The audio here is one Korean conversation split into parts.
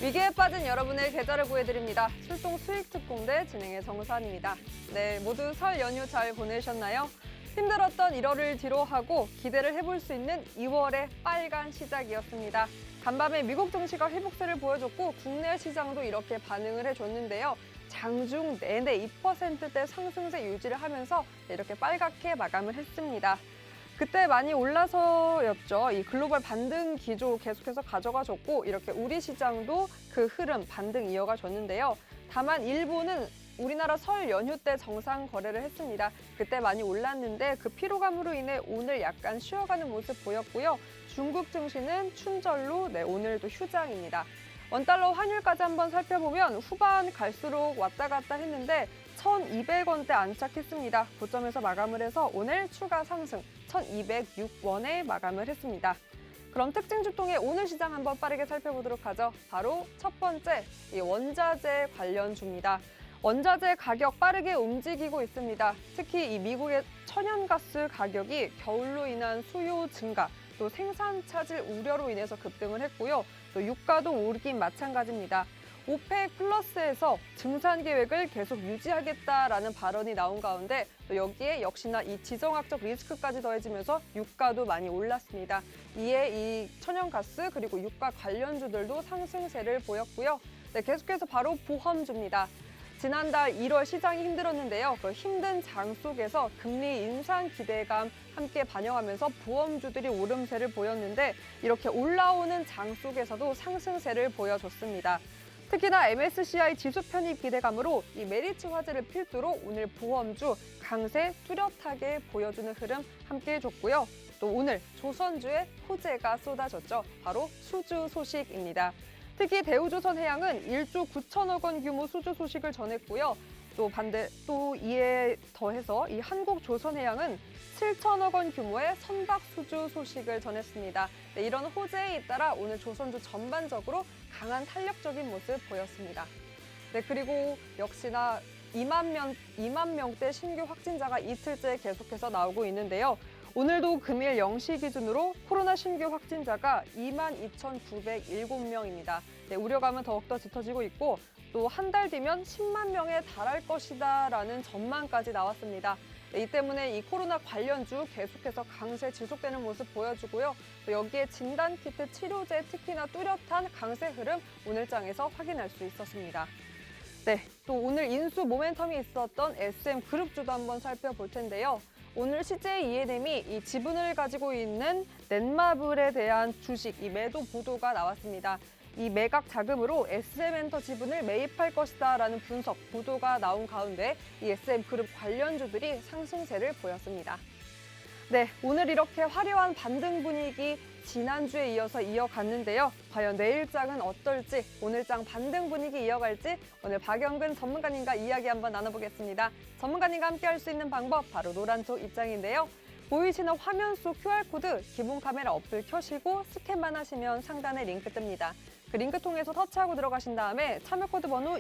위기에 빠진 여러분의 계좌를 구해드립니다. 출동 수익 특공대 진행의 정수환입니다. 네, 모두 설 연휴 잘 보내셨나요? 힘들었던 1월을 뒤로하고 기대를 해볼 수 있는 2월의 빨간 시작이었습니다. 간밤에 미국 증시가 회복세를 보여줬고 국내 시장도 이렇게 반응을 해줬는데요. 장중 내내 2%대 상승세 유지를 하면서 이렇게 빨갛게 마감을 했습니다. 그때 많이 올라서였죠. 이 글로벌 반등 기조 계속해서 가져가줬고 이렇게 우리 시장도 그 흐름 반등 이어가줬는데요. 다만 일본은 우리나라 설 연휴 때 정상 거래를 했습니다. 그때 많이 올랐는데 그 피로감으로 인해 오늘 약간 쉬어가는 모습 보였고요. 중국 증시는 춘절로 오늘도 휴장입니다. 원달러 환율까지 한번 살펴보면 후반 갈수록 왔다 갔다 했는데 1,200원대 안착했습니다. 고점에서 마감을 해서 오늘 추가 상승 1,206원에 마감을 했습니다. 그럼 특징 주통의 오늘 시장 한번 빠르게 살펴보도록 하죠. 바로 첫 번째, 이 원자재 관련주입니다. 원자재 가격 빠르게 움직이고 있습니다. 특히 이 미국의 천연가스 가격이 겨울로 인한 수요 증가, 또 생산 차질 우려로 인해서 급등을 했고요. 또 유가도 오르긴 마찬가지입니다. 오펙 플러스에서 증산 계획을 계속 유지하겠다라는 발언이 나온 가운데 또 여기에 역시나 이 지정학적 리스크까지 더해지면서 유가도 많이 올랐습니다. 이에 이 천연가스 그리고 유가 관련주들도 상승세를 보였고요. 네, 계속해서 바로 보험주입니다. 지난달 1월 시장이 힘들었는데요. 그 힘든 장 속에서 금리 인상 기대감 함께 반영하면서 보험주들이 오름세를 보였는데 이렇게 올라오는 장 속에서도 상승세를 보여줬습니다. 특히나 MSCI 지수 편입 기대감으로 이 메리츠 화재를 필두로 오늘 보험주 강세 뚜렷하게 보여주는 흐름 함께 해줬고요. 또 오늘 조선주의 호재가 쏟아졌죠. 바로 수주 소식입니다. 특히 대우조선해양은 1조 9천억 원 규모 수주 소식을 전했고요. 또 이에 더해서 이 한국조선해양은 7천억 원 규모의 선박 수주 소식을 전했습니다. 네, 이런 호재에 잇따라 오늘 조선주 전반적으로 강한 탄력적인 모습 보였습니다. 네, 그리고 역시나 2만 명대 신규 확진자가 이틀째 계속해서 나오고 있는데요. 오늘도 금일 0시 기준으로 코로나 신규 확진자가 22,907명입니다. 네, 우려감은 더욱더 짙어지고 있고 또 한 달 뒤면 10만 명에 달할 것이다라는 전망까지 나왔습니다. 네, 이 때문에 이 코로나 관련주 계속해서 강세 지속되는 모습 보여주고요. 또 여기에 진단키트 치료제 특히나 뚜렷한 강세 흐름 오늘장에서 확인할 수 있었습니다. 네, 또 오늘 인수 모멘텀이 있었던 SM그룹주도 한번 살펴볼 텐데요. 오늘 CJ E&M이 이 지분을 가지고 있는 넷마블에 대한 주식, 이 매도 보도가 나왔습니다. 이 매각 자금으로 SM엔터 지분을 매입할 것이다라는 분석, 보도가 나온 가운데 이 SM그룹 관련주들이 상승세를 보였습니다. 네, 오늘 이렇게 화려한 반등 분위기 지난주에 이어서 이어갔는데요. 과연 내일장은 어떨지, 오늘장 반등 분위기 이어갈지 오늘 박영근 전문가님과 이야기 한번 나눠보겠습니다. 전문가님과 함께 할 수 있는 방법 바로 노란톡 입장인데요. 보이시는 화면 속 QR코드 기본 카메라 어플 켜시고 스캔만 하시면 상단에 링크 뜹니다. 그 링크 통해서 터치하고 들어가신 다음에 참여코드 번호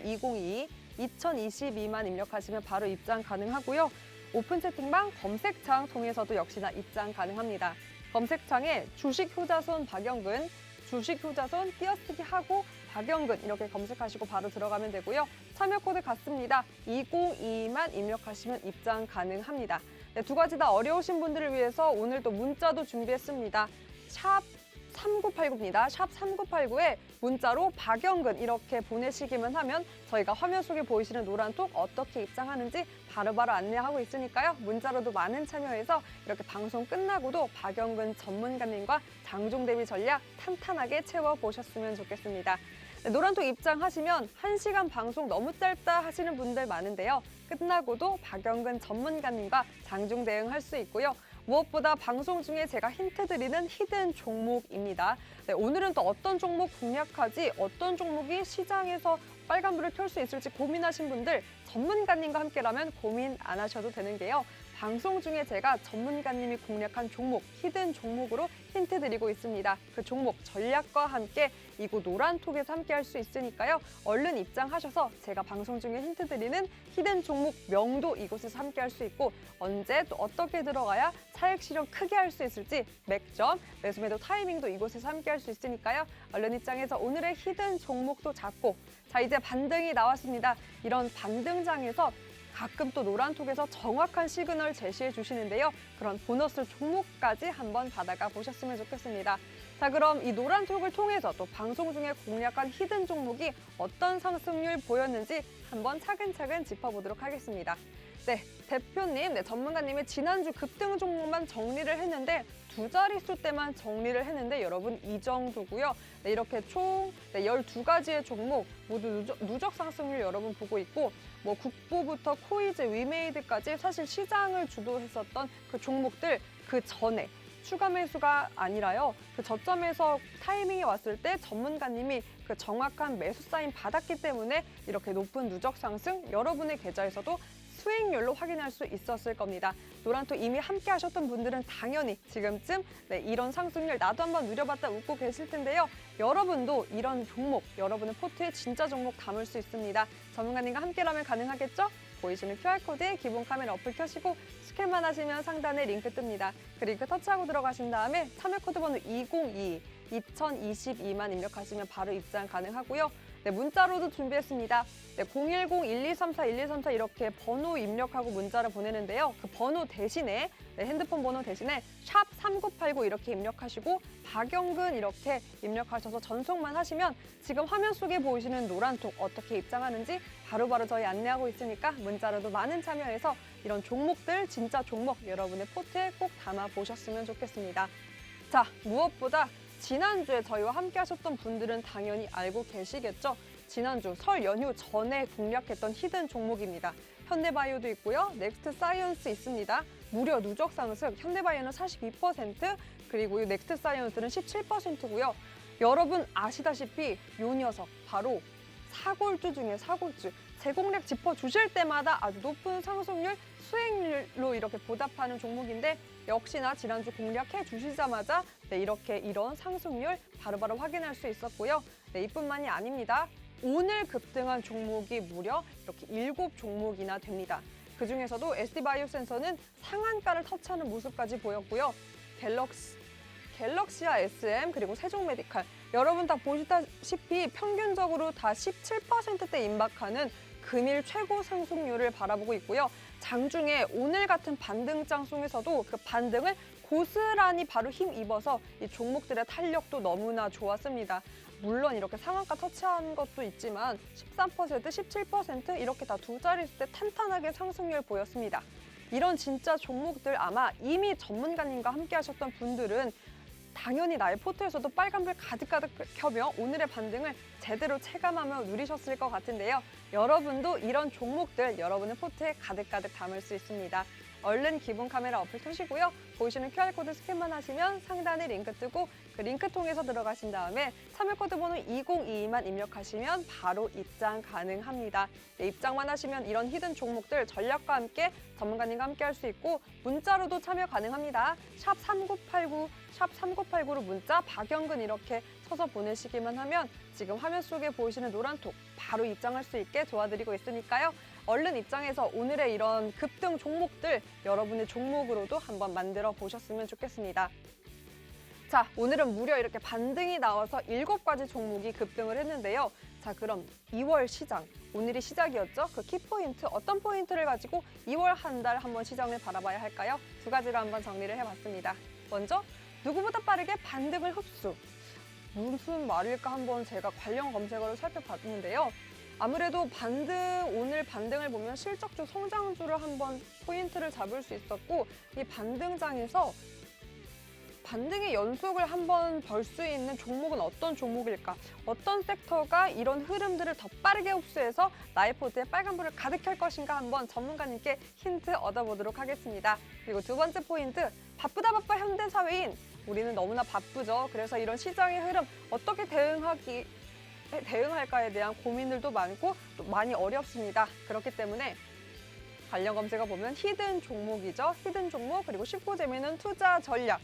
2022만 입력하시면 바로 입장 가능하고요. 오픈 채팅방 검색창 통해서도 역시나 입장 가능합니다. 검색창에 주식 효자손 박영근, 주식 효자손 띄어쓰기 하고 박영근 이렇게 검색하시고 바로 들어가면 되고요. 참여 코드 같습니다. 2022만 입력하시면 입장 가능합니다. 네, 두 가지 다 어려우신 분들을 위해서 오늘 또 문자도 준비했습니다. 샵 3989입니다. 샵 3989에 문자로 박영근 이렇게 보내시기만 하면 저희가 화면 속에 보이시는 노란톡 어떻게 입장하는지 바로바로 안내하고 있으니까요. 문자로도 많은 참여해서 이렇게 방송 끝나고도 박영근 전문가님과 장중 대비 전략 탄탄하게 채워보셨으면 좋겠습니다. 네, 노란톡 입장하시면 1시간 방송 너무 짧다 하시는 분들 많은데요. 끝나고도 박영근 전문가님과 장중 대응할 수 있고요. 무엇보다 방송 중에 제가 힌트 드리는 히든 종목입니다. 네, 오늘은 또 어떤 종목 공략하지, 어떤 종목이 시장에서 빨간불을 켤 수 있을지 고민하신 분들 전문가님과 함께라면 고민 안 하셔도 되는 게요. 방송 중에 제가 전문가님이 공략한 종목, 히든 종목으로 힌트 드리고 있습니다. 그 종목 전략과 함께 이곳 노란톡에서 함께 할 수 있으니까요. 얼른 입장하셔서 제가 방송 중에 힌트 드리는 히든 종목 명도 이곳에서 함께 할 수 있고 언제 또 어떻게 들어가야 차익 실현 크게 할 수 있을지 맥점, 매수 매도 타이밍도 이곳에서 함께 할 수 있으니까요. 얼른 입장해서 오늘의 히든 종목도 잡고 자 이제 반등이 나왔습니다. 이런 반등장에서 가끔 또 노란톡에서 정확한 시그널 제시해 주시는데요. 그런 보너스 종목까지 한번 받아가 보셨으면 좋겠습니다. 자 그럼 이 노란톡을 통해서 또 방송 중에 공략한 히든 종목이 어떤 상승률 보였는지 한번 차근차근 짚어보도록 하겠습니다. 네, 대표님, 전문가님의 지난주 급등 종목만 정리를 했는데 두 자릿수 때만 정리를 했는데 여러분 이 정도고요. 네, 이렇게 총 12가지의 종목 모두 누적 상승률 여러분 보고 있고 뭐 국보부터 코이즈, 위메이드까지 사실 시장을 주도했었던 그 종목들 그 전에 추가 매수가 아니라요. 그 저점에서 타이밍이 왔을 때 전문가님이 그 정확한 매수 사인 받았기 때문에 이렇게 높은 누적 상승 여러분의 계좌에서도 수익률로 확인할 수 있었을 겁니다. 노란톡 이미 함께 하셨던 분들은 당연히 지금쯤 이런 상승률 나도 한번 누려봤다 웃고 계실 텐데요. 여러분도 이런 종목, 여러분의 포트에 진짜 종목 담을 수 있습니다. 전문가님과 함께라면 가능하겠죠? 보이시는 QR코드에 기본 카메라 어플 켜시고 스캔만 하시면 상단에 링크 뜹니다. 그 링크 터치하고 들어가신 다음에 참여 코드 번호 2022만 입력하시면 바로 입장 가능하고요. 네, 문자로도 준비했습니다. 네, 010-1234-1234 이렇게 번호 입력하고 문자를 보내는데요. 그 번호 대신에 핸드폰 번호 대신에 샵 3989 이렇게 입력하시고 박영근 이렇게 입력하셔서 전송만 하시면 지금 화면 속에 보이시는 노란톡 어떻게 입장하는지 바로바로 저희 안내하고 있으니까 문자로도 많은 참여해서 이런 종목들 진짜 종목 여러분의 포트에 꼭 담아 보셨으면 좋겠습니다. 자, 무엇보다 지난주에 저희와 함께 하셨던 분들은 당연히 알고 계시겠죠? 지난주 설 연휴 전에 공략했던 히든 종목입니다. 현대바이오도 있고요. 넥스트 사이언스 있습니다. 무려 누적 상승, 현대바이오는 42%, 그리고 넥스트 사이언스는 17%고요. 여러분 아시다시피 요 녀석 바로 사골주 중에 사골주. 제 공략 짚어주실 때마다 아주 높은 상승률, 수익률로 이렇게 보답하는 종목인데 역시나 지난주 공략해 주시자마자 이런 상승률 바로바로 확인할 수 있었고요. 이뿐만이 아닙니다. 오늘 급등한 종목이 무려 이렇게 7종목이나 됩니다. 그중에서도 SD바이오센서는 상한가를 터치하는 모습까지 보였고요. 갤럭시아 SM 그리고 세종메디칼 여러분 다 보시다시피 평균적으로 다 17%대 임박하는 금일 최고 상승률을 바라보고 있고요. 장중에 오늘 같은 반등장 속에서도 그 반등을 고스란히 바로 힘입어서 이 종목들의 탄력도 너무나 좋았습니다. 물론 이렇게 상한가 터치한 것도 있지만 13%, 17% 이렇게 다 두 자릿수 때 탄탄하게 상승률 보였습니다. 이런 진짜 종목들 아마 이미 전문가님과 함께 하셨던 분들은 당연히 나의 포트에서도 빨간불 가득가득 켜며 오늘의 반등을 제대로 체감하며 누리셨을 것 같은데요. 여러분도 이런 종목들 여러분의 포트에 가득가득 담을 수 있습니다. 얼른 기본 카메라 어플 켜시고요. 보이시는 QR코드 스캔만 하시면 상단에 링크 뜨고 그 링크 통해서 들어가신 다음에 참여코드 번호 2022만 입력하시면 바로 입장 가능합니다. 네, 입장만 하시면 이런 히든 종목들 전략과 함께 전문가님과 함께 할 수 있고 문자로도 참여 가능합니다. 샵 3989, 샵 3989로 문자 박영근 이렇게 쳐서 보내시기만 하면 지금 화면 속에 보이시는 노란톡 바로 입장할 수 있게 도와드리고 있으니까요. 얼른 입장해서 오늘의 이런 급등 종목들 여러분의 종목으로도 한번 만들어 보셨으면 좋겠습니다. 자, 오늘은 무려 이렇게 반등이 나와서 7가지 종목이 급등을 했는데요. 자, 그럼 2월 시장, 오늘이 시작이었죠? 그 키포인트, 어떤 포인트를 가지고 2월 한 달 한번 시장을 바라봐야 할까요? 두 가지로 한번 정리를 해봤습니다. 먼저, 누구보다 빠르게 반등을 흡수. 무슨 말일까 한번 제가 관련 검색어를 살펴봤는데요. 아무래도 오늘 반등을 보면 실적주, 성장주를 한번 포인트를 잡을 수 있었고 이 반등장에서 반등의 연속을 한번 볼 수 있는 종목은 어떤 종목일까? 어떤 섹터가 이런 흐름들을 더 빠르게 흡수해서 나의 포트에 빨간불을 가득 켤 것인가 한번 전문가님께 힌트 얻어보도록 하겠습니다. 그리고 두 번째 포인트, 바쁘다 바빠 현대사회인. 우리는 너무나 바쁘죠. 그래서 이런 시장의 흐름 어떻게 대응할까에 대한 고민들도 많고 또 많이 어렵습니다. 그렇기 때문에 관련 검색어 보면 히든 종목이죠. 히든 종목 그리고 쉽고 재미있는 투자 전략.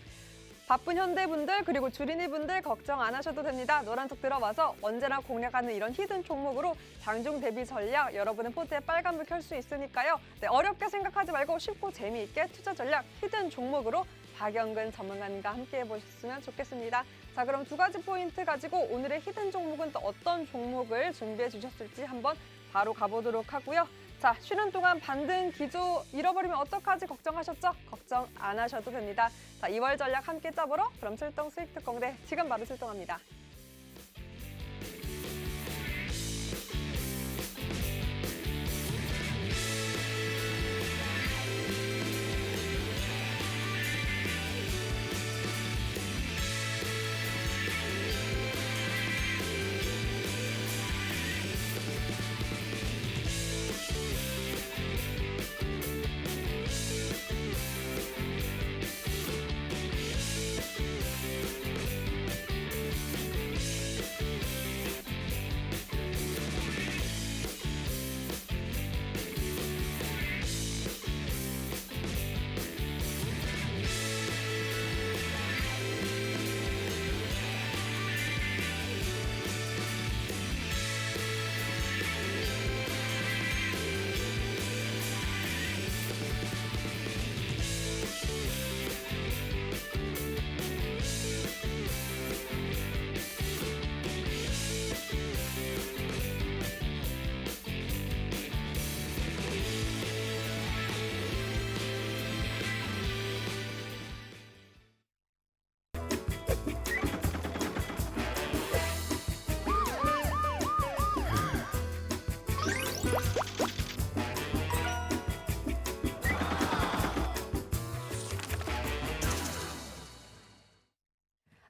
바쁜 현대분들 그리고 주린이분들 걱정 안 하셔도 됩니다. 노란톡 들어와서 언제나 공략하는 이런 히든 종목으로 장중 대비 전략 여러분의 포트에 빨간불 켤 수 있으니까요. 네, 어렵게 생각하지 말고 쉽고 재미있게 투자 전략 히든 종목으로 박영근 전문가님과 함께 해보셨으면 좋겠습니다. 자, 그럼 두 가지 포인트 가지고 오늘의 히든 종목은 또 어떤 종목을 준비해 주셨을지 한번 바로 가보도록 하고요. 자, 쉬는 동안 반등 기조 잃어버리면 어떡하지 걱정하셨죠? 걱정 안 하셔도 됩니다. 자, 2월 전략 함께 짜보러 그럼 출동 수익 특공대 지금 바로 출동합니다.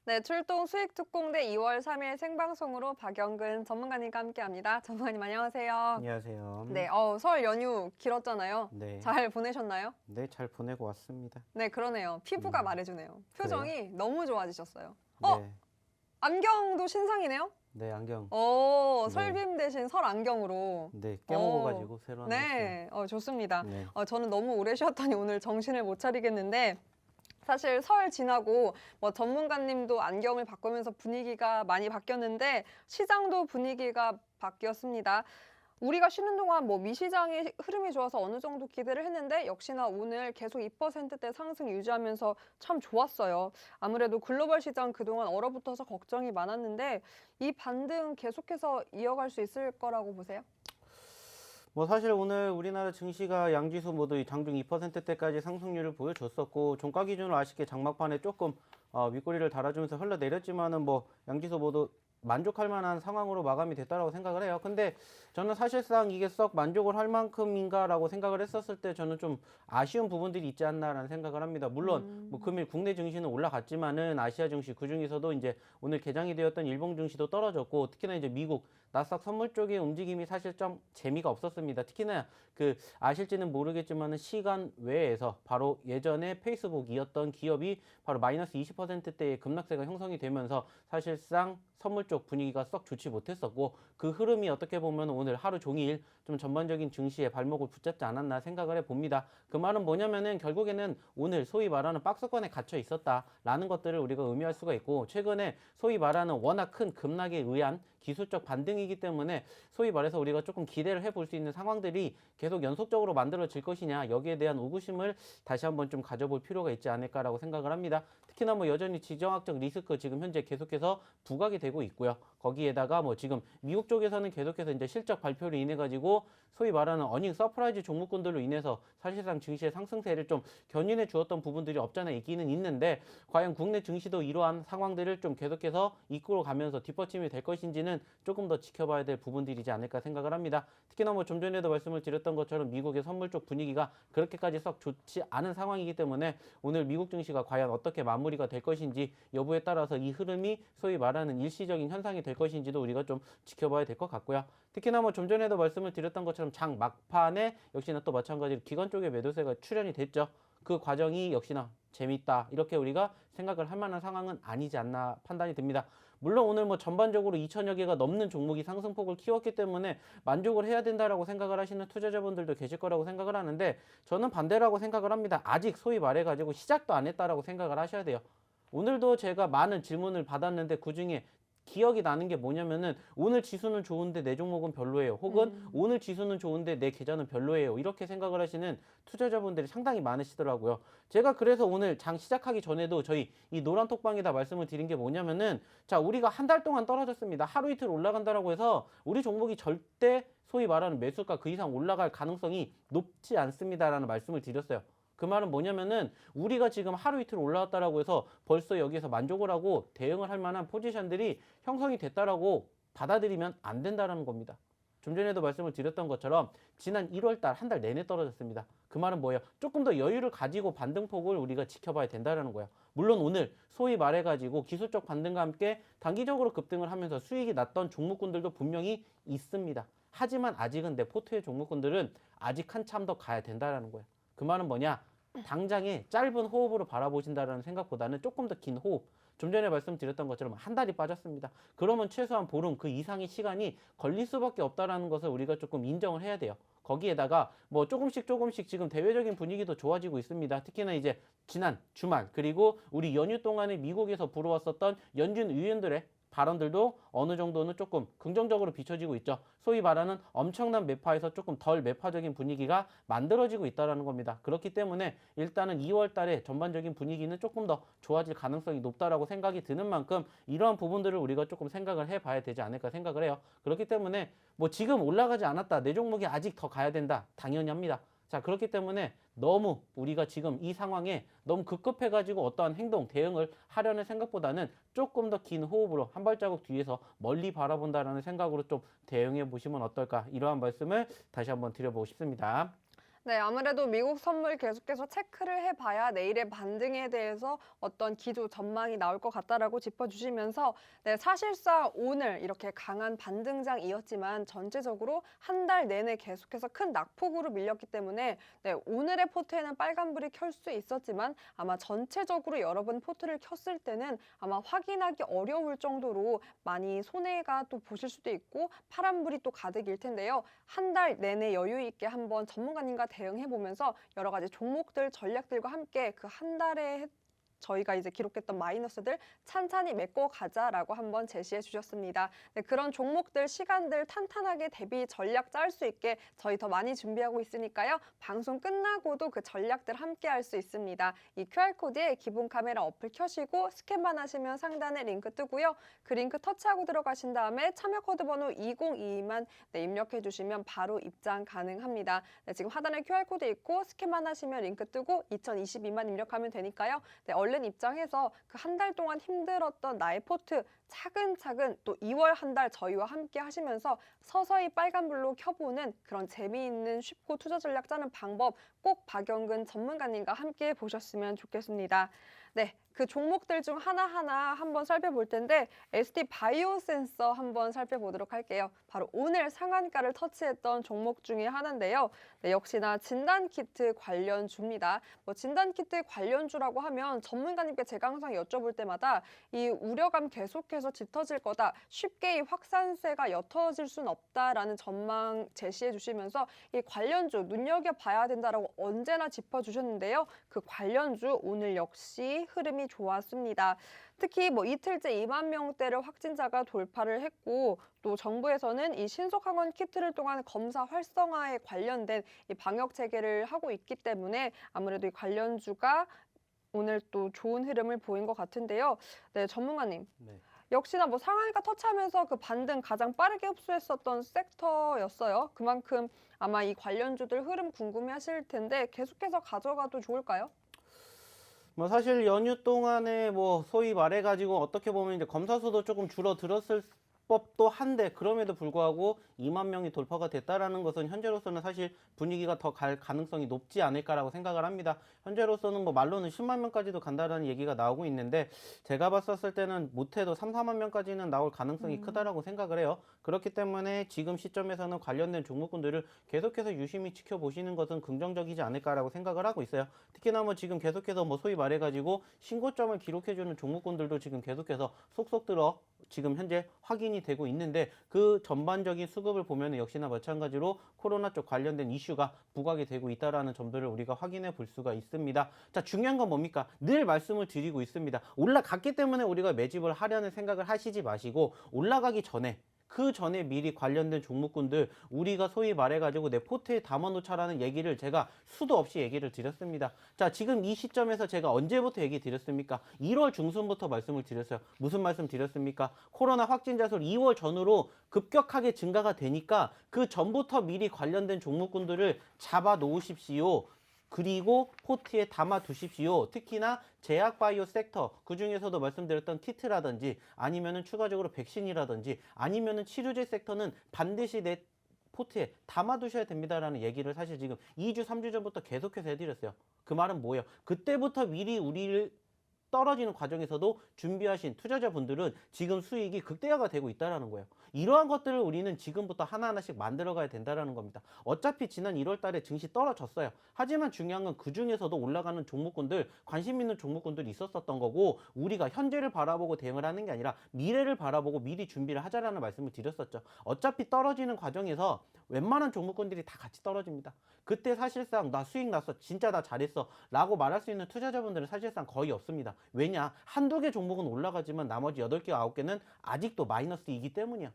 네, 출동 수익 특공대 2월 3일 생방송으로 박영근 전문가님과 함께합니다. 전문가님 안녕하세요. 안녕하세요. 네, 설 연휴 길었잖아요. 네. 잘 보내셨나요? 네, 잘 보내고 왔습니다. 네, 그러네요. 피부가 말해주네요. 표정이 너무 좋아지셨어요. 네. 안경도 신상이네요? 네, 안경. 오, 네. 설빔 대신 설 안경으로. 네, 깨먹어가지고 새로 하나 샀어요. 네, 좋습니다. 네. 저는 너무 오래 쉬었더니 오늘 정신을 못 차리겠는데 사실 설 지나고 뭐 전문가님도 안경을 바꾸면서 분위기가 많이 바뀌었는데 시장도 분위기가 바뀌었습니다. 우리가 쉬는 동안 뭐 미시장의 흐름이 좋아서 어느 정도 기대를 했는데 역시나 오늘 계속 2%대 상승 유지하면서 참 좋았어요. 아무래도 글로벌 시장 그동안 얼어붙어서 걱정이 많았는데 이 반등 계속해서 이어갈 수 있을 거라고 보세요? 뭐 사실 오늘 우리나라 증시가 양지수 모두 장중 2%대까지 상승률을 보여줬었고 종가 기준으로 아쉽게 장막판에 조금 윗꼬리를 달아주면서 흘러내렸지만은 뭐 양지수 모두 만족할 만한 상황으로 마감이 됐다라고 생각을 해요. 근데 저는 사실상 이게 썩 만족을 할 만큼인가라고 생각을 했었을 때 저는 좀 아쉬운 부분들이 있지 않나라는 생각을 합니다. 물론 뭐 금일 국내 증시는 올라갔지만은 아시아 증시 그중에서도 이제 오늘 개장이 되었던 일본 증시도 떨어졌고 특히나 이제 미국 나스닥 선물 쪽의 움직임이 사실 좀 재미가 없었습니다. 특히나 그 아실지는 모르겠지만은 시간 외에서 바로 예전에 페이스북이었던 기업이 바로 마이너스 20%대의 급락세가 형성이 되면서 사실상 선물 쪽 분위기가 썩 좋지 못했었고 그 흐름이 어떻게 보면 오늘 하루 종일 좀 전반적인 증시에 발목을 붙잡지 않았나 생각을 해봅니다. 그 말은 뭐냐면은 결국에는 오늘 소위 말하는 박스권에 갇혀 있었다라는 것들을 우리가 의미할 수가 있고 최근에 소위 말하는 워낙 큰 급락에 의한 기술적 반등이기 때문에 소위 말해서 우리가 조금 기대를 해볼 수 있는 상황들이 계속 연속적으로 만들어질 것이냐 여기에 대한 의구심을 다시 한번 좀 가져볼 필요가 있지 않을까라고 생각을 합니다. 특히나 뭐 여전히 지정학적 리스크 지금 현재 계속해서 부각이 되고 있고요. 거기에다가 뭐 지금 미국 쪽에서는 계속해서 이제 실적 발표를 인해 가지고 소위 말하는 어닝 서프라이즈 종목군들로 인해서 사실상 증시의 상승세를 좀 견인해 주었던 부분들이 없잖아 있기는 있는데 과연 국내 증시도 이러한 상황들을 좀 계속해서 이끌어 가면서 뒷받침이 될 것인지는 조금 더 지켜봐야 될 부분들이지 않을까 생각을 합니다. 특히나 뭐 좀 전에도 말씀을 드렸던 것처럼 미국의 선물 쪽 분위기가 그렇게까지 썩 좋지 않은 상황이기 때문에 오늘 미국 증시가 과연 어떻게 마무리가 될 것인지 여부에 따라서 이 흐름이 소위 말하는 일시적인 현상이 될 것인지도 우리가 좀 지켜봐야 될 것 같고요. 특히나 뭐 좀 전에도 말씀을 드렸던 것처럼 장 막판에 역시나 또 마찬가지로 기관 쪽의 매도세가 출현이 됐죠. 그 과정이 역시나 재밌다 이렇게 우리가 생각을 할 만한 상황은 아니지 않나 판단이 듭니다. 물론 오늘 뭐 전반적으로 2천여 개가 넘는 종목이 상승폭을 키웠기 때문에 만족을 해야 된다라고 생각을 하시는 투자자분들도 계실 거라고 생각을 하는데 저는 반대라고 생각을 합니다. 아직 소위 말해가지고 시작도 안 했다라고 생각을 하셔야 돼요. 오늘도 제가 많은 질문을 받았는데 그중에 기억이 나는 게 뭐냐면은 오늘 지수는 좋은데 내 종목은 별로예요. 혹은 오늘 지수는 좋은데 내 계좌는 별로예요. 이렇게 생각을 하시는 투자자분들이 상당히 많으시더라고요. 제가 그래서 오늘 장 시작하기 전에도 저희 이 노란 톡방에다 말씀을 드린 게 뭐냐면은 자, 우리가 한 달 동안 떨어졌습니다. 하루 이틀 올라간다라고 해서 우리 종목이 절대 소위 말하는 매수가 그 이상 올라갈 가능성이 높지 않습니다라는 말씀을 드렸어요. 그 말은 뭐냐면은 우리가 지금 하루 이틀 올라왔다라고 해서 벌써 여기에서 만족을 하고 대응을 할 만한 포지션들이 형성이 됐다라고 받아들이면 안 된다라는 겁니다. 좀 전에도 말씀을 드렸던 것처럼 지난 1월 달 한 달 내내 떨어졌습니다. 그 말은 뭐예요? 조금 더 여유를 가지고 반등폭을 우리가 지켜봐야 된다라는 거예요. 물론 오늘 소위 말해가지고 기술적 반등과 함께 단기적으로 급등을 하면서 수익이 났던 종목군들도 분명히 있습니다. 하지만 아직은 내 포트의 종목군들은 아직 한참 더 가야 된다라는 거예요. 그 말은 뭐냐? 당장에 짧은 호흡으로 바라보신다는 생각보다는 조금 더 긴 호흡. 좀 전에 말씀드렸던 것처럼 한 달이 빠졌습니다. 그러면 최소한 보름 그 이상의 시간이 걸릴 수밖에 없다라는 것을 우리가 조금 인정을 해야 돼요. 거기에다가 뭐 조금씩 지금 대외적인 분위기도 좋아지고 있습니다. 특히나 이제 지난 주말 그리고 우리 연휴 동안에 미국에서 불어왔었던 연준 의원들의 발언들도 어느 정도는 조금 긍정적으로 비춰지고 있죠. 소위 말하는 엄청난 매파에서 조금 덜 매파적인 분위기가 만들어지고 있다는 겁니다. 그렇기 때문에 일단은 2월 달에 전반적인 분위기는 조금 더 좋아질 가능성이 높다라고 생각이 드는 만큼 이러한 부분들을 우리가 조금 생각을 해봐야 되지 않을까 생각을 해요. 그렇기 때문에 뭐 지금 올라가지 않았다. 내 종목이 아직 더 가야 된다. 당연히 합니다. 자, 그렇기 때문에 너무 우리가 지금 이 상황에 너무 급급해가지고 어떠한 행동, 대응을 하려는 생각보다는 조금 더 긴 호흡으로 한 발자국 뒤에서 멀리 바라본다라는 생각으로 좀 대응해 보시면 어떨까 이러한 말씀을 다시 한번 드려보고 싶습니다. 네, 아무래도 미국 선물 계속해서 체크를 해봐야 내일의 반등에 대해서 어떤 기조 전망이 나올 것 같다라고 짚어주시면서 네, 사실상 오늘 이렇게 강한 반등장이었지만 전체적으로 한 달 내내 계속해서 큰 낙폭으로 밀렸기 때문에 네, 오늘의 포트에는 빨간불이 켤 수 있었지만 아마 전체적으로 여러분 포트를 켰을 때는 아마 확인하기 어려울 정도로 많이 손해가 또 보실 수도 있고 파란불이 또 가득일 텐데요. 한 달 내내 여유 있게 한번 전문가님과 대응해보면서 여러 가지 종목들, 전략들과 함께 그 한 달에 저희가 이제 기록했던 마이너스들 찬찬히 메꿔가자라고 한번 제시해 주셨습니다. 네, 그런 종목들, 시간들 탄탄하게 대비 전략 짤 수 있게 저희 더 많이 준비하고 있으니까요. 방송 끝나고도 그 전략들 함께 할 수 있습니다. 이 QR코드에 기본 카메라 어플 켜시고 스캔만 하시면 상단에 링크 뜨고요. 그 링크 터치하고 들어가신 다음에 참여 코드 번호 2022만 네, 입력해 주시면 바로 입장 가능합니다. 네, 지금 하단에 QR코드 있고 스캔만 하시면 링크 뜨고 2022만 입력하면 되니까요. 네, 얼른 입장해서 그 한 달 동안 힘들었던 나의 포트 차근차근 또 2월 한 달 저희와 함께 하시면서 서서히 빨간불로 켜보는 그런 재미있는 쉽고 투자 전략 짜는 방법 꼭 박영근 전문가님과 함께 보셨으면 좋겠습니다. 네, 그 종목들 중 하나하나 한번 살펴볼 텐데 ST 바이오센서 한번 살펴보도록 할게요. 바로 오늘 상한가를 터치했던 종목 중에 하나인데요. 네, 역시나 진단키트 관련주입니다. 뭐 진단키트 관련주라고 하면 전문가님께 제가 항상 여쭤볼 때마다 이 우려감 계속해서 짙어질 거다. 쉽게 이 확산세가 옅어질 수는 없다라는 전망 제시해 주시면서 이 관련주 눈여겨봐야 된다라고 언제나 짚어주셨는데요. 그 관련주 오늘 역시 흐름이 좋았습니다. 특히 뭐 이틀째 2만 명대를 확진자가 돌파를 했고 또 정부에서는 이 신속항원 키트를 통한 검사 활성화에 관련된 이 방역 체계를 하고 있기 때문에 아무래도 이 관련주가 오늘 또 좋은 흐름을 보인 것 같은데요. 네, 전문가님. 네. 역시나 뭐 상한가 터치하면서 그 반등 가장 빠르게 흡수했었던 섹터였어요. 그만큼 아마 이 관련주들 흐름 궁금해하실 텐데 계속해서 가져가도 좋을까요? 뭐 사실 연휴 동안에 뭐 소위 말해가지고 어떻게 보면 이제 검사 수도 조금 줄어들었을 법도 한데 그럼에도 불구하고 2만 명이 돌파가 됐다라는 것은 현재로서는 사실 분위기가 더 갈 가능성이 높지 않을까라고 생각을 합니다. 현재로서는 뭐 말로는 10만 명까지도 간다라는 얘기가 나오고 있는데 제가 봤었을 때는 못해도 3, 4만 명까지는 나올 가능성이 크다라고 생각을 해요. 그렇기 때문에 지금 시점에서는 관련된 종목군들을 계속해서 유심히 지켜보시는 것은 긍정적이지 않을까라고 생각을 하고 있어요. 특히나 뭐 지금 계속해서 뭐 소위 말해가지고 신고점을 기록해주는 종목군들도 지금 계속해서 속속 들어 지금 현재 확인이 되고 있는데 그 전반적인 수급을 보면 역시나 마찬가지로 코로나 쪽 관련된 이슈가 부각이 되고 있다라는 점들을 우리가 확인해 볼 수가 있습니다. 자, 중요한 건 뭡니까? 늘 말씀을 드리고 있습니다. 올라갔기 때문에 우리가 매집을 하려는 생각을 하시지 마시고 올라가기 전에 그 전에 미리 관련된 종목군들 우리가 소위 말해가지고 내 포트에 담아놓자라는 얘기를 제가 수도 없이 얘기를 드렸습니다. 자, 지금 이 시점에서 제가 언제부터 얘기 드렸습니까? 1월 중순부터 말씀을 드렸어요. 무슨 말씀 드렸습니까? 코로나 확진자 수 2월 전후로 급격하게 증가가 되니까 그 전부터 미리 관련된 종목군들을 잡아 놓으십시오. 그리고 포트에 담아 두십시오. 특히나 제약바이오 섹터, 그 중에서도 말씀드렸던 키트라든지 아니면은 추가적으로 백신이라든지 아니면은 치료제 섹터는 반드시 내 포트에 담아 두셔야 됩니다라는 얘기를 사실 지금 2주, 3주 전부터 계속해서 해드렸어요. 그 말은 뭐예요? 그때부터 미리 우리를 떨어지는 과정에서도 준비하신 투자자분들은 지금 수익이 극대화가 되고 있다는 거예요. 이러한 것들을 우리는 지금부터 하나하나씩 만들어가야 된다는 겁니다. 어차피 지난 1월 달에 증시 떨어졌어요. 하지만 중요한 건 그 중에서도 올라가는 종목군들, 관심 있는 종목군들이 있었던 거고 우리가 현재를 바라보고 대응을 하는 게 아니라 미래를 바라보고 미리 준비를 하자라는 말씀을 드렸었죠. 어차피 떨어지는 과정에서 웬만한 종목군들이 다 같이 떨어집니다. 그때 사실상 나 수익 났어, 진짜 나 잘했어 라고 말할 수 있는 투자자분들은 사실상 거의 없습니다. 왜냐? 한두 개 종목은 올라가지만 나머지 8개, 9개는 아직도 마이너스이기 때문이야.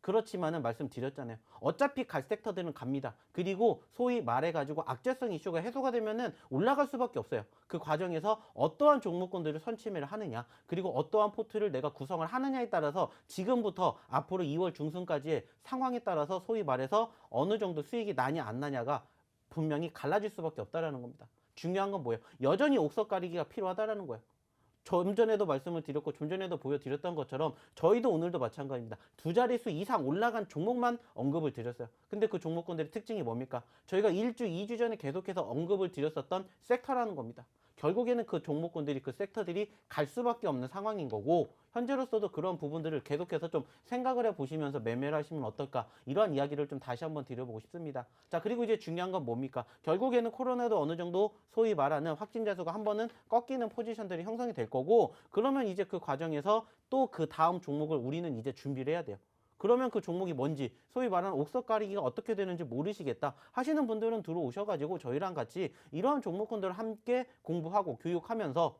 그렇지만은 말씀드렸잖아요. 어차피 갈 섹터들은 갑니다. 그리고 소위 말해가지고 악재성 이슈가 해소가 되면은 올라갈 수밖에 없어요. 그 과정에서 어떠한 종목군들을 선취매를 하느냐, 그리고 어떠한 포트를 내가 구성을 하느냐에 따라서 지금부터 앞으로 2월 중순까지의 상황에 따라서 소위 말해서 어느 정도 수익이 나냐 안 나냐가 분명히 갈라질 수밖에 없다라는 겁니다. 중요한 건 뭐예요? 여전히 옥석 가리기가 필요하다라는 거예요. 좀 전에도 말씀을 드렸고 좀 전에도 보여드렸던 것처럼 저희도 오늘도 마찬가지입니다. 두 자릿수 이상 올라간 종목만 언급을 드렸어요. 근데 그 종목군들의 특징이 뭡니까? 저희가 1주, 2주 전에 계속해서 언급을 드렸었던 섹터라는 겁니다. 결국에는 그 종목군들이, 그 섹터들이 갈 수밖에 없는 상황인 거고 현재로서도 그런 부분들을 계속해서 좀 생각을 해보시면서 매매를 하시면 어떨까, 이러한 이야기를 좀 다시 한번 드려보고 싶습니다. 자, 그리고 이제 중요한 건 뭡니까? 결국에는 코로나도 어느 정도 소위 말하는 확진자 수가 한 번은 꺾이는 포지션들이 형성이 될 거고 그러면 이제 그 과정에서 또 그 다음 종목을 우리는 이제 준비를 해야 돼요. 그러면 그 종목이 뭔지, 소위 말하는 옥석 가리기가 어떻게 되는지 모르시겠다 하시는 분들은 들어오셔가지고 저희랑 같이 이러한 종목군들을 함께 공부하고 교육하면서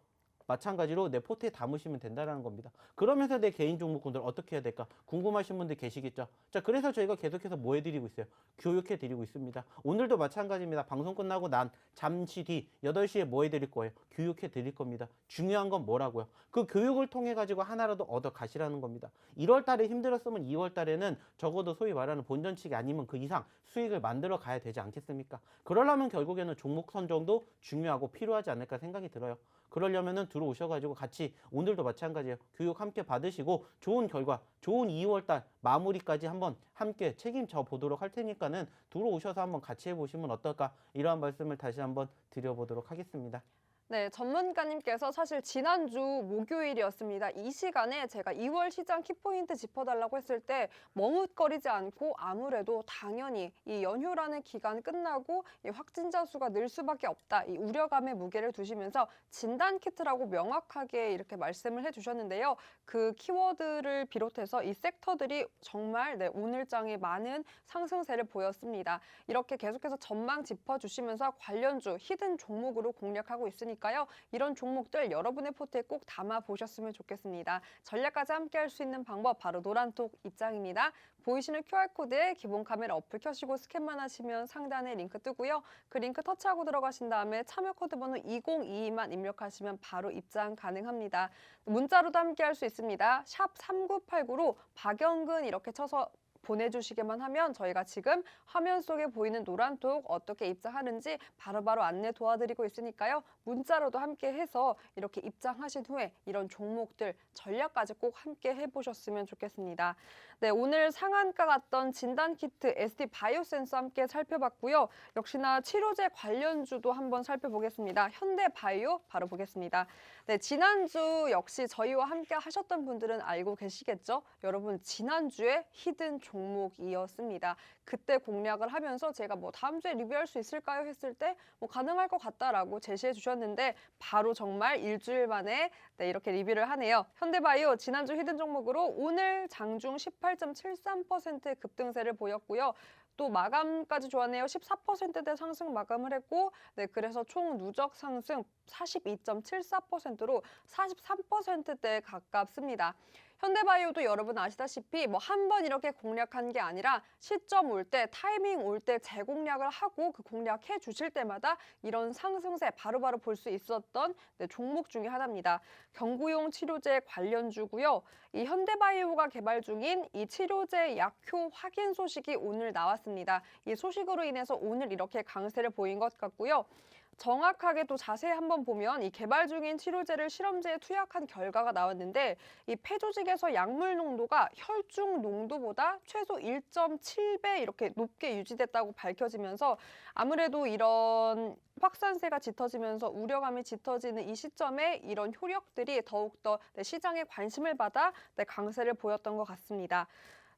마찬가지로 내 포트에 담으시면 된다는 겁니다. 그러면서 내 개인 종목군들 어떻게 해야 될까 궁금하신 분들 계시겠죠. 자, 그래서 저희가 계속해서 뭐 해드리고 있어요? 교육해드리고 있습니다. 오늘도 마찬가지입니다. 방송 끝나고 난 잠시 뒤 8시에 뭐 해드릴 거예요? 교육해드릴 겁니다. 중요한 건 뭐라고요? 그 교육을 통해 가지고 하나라도 얻어 가시라는 겁니다. 1월 달에 힘들었으면 2월 달에는 적어도 소위 말하는 본전치기 아니면 그 이상 수익을 만들어 가야 되지 않겠습니까? 그러려면 결국에는 종목 선정도 중요하고 필요하지 않을까 생각이 들어요. 그러려면은 들어오셔가지고 같이 오늘도 마찬가지예요. 교육 함께 받으시고 좋은 결과, 좋은 2월달 마무리까지 한번 함께 책임져 보도록 할 테니까는 들어오셔서 한번 같이 해보시면 어떨까, 이러한 말씀을 다시 한번 드려보도록 하겠습니다. 네, 전문가님께서 사실 지난주 목요일이었습니다. 이 시간에 제가 2월 시장 키포인트 짚어달라고 했을 때 머뭇거리지 않고 아무래도 당연히 이 연휴라는 기간 끝나고 이 확진자 수가 늘 수밖에 없다, 이 우려감의 무게를 두시면서 진단 키트라고 명확하게 이렇게 말씀을 해주셨는데요. 그 키워드를 비롯해서 이 섹터들이 정말 오늘장에 많은 상승세를 보였습니다. 이렇게 계속해서 전망 짚어주시면서 관련주, 히든 종목으로 공략하고 있으니까 이런 종목들 여러분의 포트에 꼭 담아 보셨으면 좋겠습니다. 전략까지 함께 할 수 있는 방법 바로 노란톡 입장입니다. 보이시는 QR코드에 기본 카메라 어플 켜시고 스캔만 하시면 상단에 링크 뜨고요. 그 링크 터치하고 들어가신 다음에 참여 코드 번호 2022만 입력하시면 바로 입장 가능합니다. 문자로도 함께 할 수 있습니다. 샵 3989로 박영근 이렇게 쳐서 보내주시기만 하면 저희가 지금 화면 속에 보이는 노란톡 어떻게 입장하는지 바로바로 안내 도와드리고 있으니까요. 문자로도 함께 해서 이렇게 입장하신 후에 이런 종목들 전략까지 꼭 함께 해보셨으면 좋겠습니다. 네, 오늘 상한가 갔던 진단키트 ST 바이오센서 함께 살펴봤고요. 역시나 치료제 관련주도 한번 살펴보겠습니다. 현대바이오 바로 보겠습니다. 네, 지난주 역시 저희와 함께 하셨던 분들은 알고 계시겠죠? 여러분, 지난주에 히든 종목이었습니다. 그때 공략을 하면서 제가 뭐 다음 주에 리뷰할 수 있을까요? 했을 때 뭐 가능할 것 같다라고 제시해 주셨는데 바로 정말 일주일 만에 네, 이렇게 리뷰를 하네요. 현대바이오 지난주 히든 종목으로 오늘 장중 18.73% 급등세를 보였고요. 또 마감까지 좋았네요. 14%대 상승 마감을 했고, 네, 그래서 총 누적 상승 42.74%로 43%대에 가깝습니다. 현대바이오도 여러분 아시다시피 뭐 한 번 이렇게 공략한 게 아니라 시점 올 때, 타이밍 올 때 재공략을 하고 그 공략해 주실 때마다 이런 상승세 바로바로 볼 수 있었던 네, 종목 중에 하나입니다. 경구용 치료제 관련주고요. 이 현대바이오가 개발 중인 이 치료제 약효 확인 소식이 오늘 나왔습니다. 이 소식으로 인해서 오늘 이렇게 강세를 보인 것 같고요. 정확하게 또 자세히 한번 보면 이 개발 중인 치료제를 실험제에 투약한 결과가 나왔는데 이 폐조직에서 약물 농도가 혈중 농도보다 최소 1.7배 이렇게 높게 유지됐다고 밝혀지면서 아무래도 이런 확산세가 짙어지면서 우려감이 짙어지는 이 시점에 이런 효력들이 더욱더 시장에 관심을 받아 강세를 보였던 것 같습니다.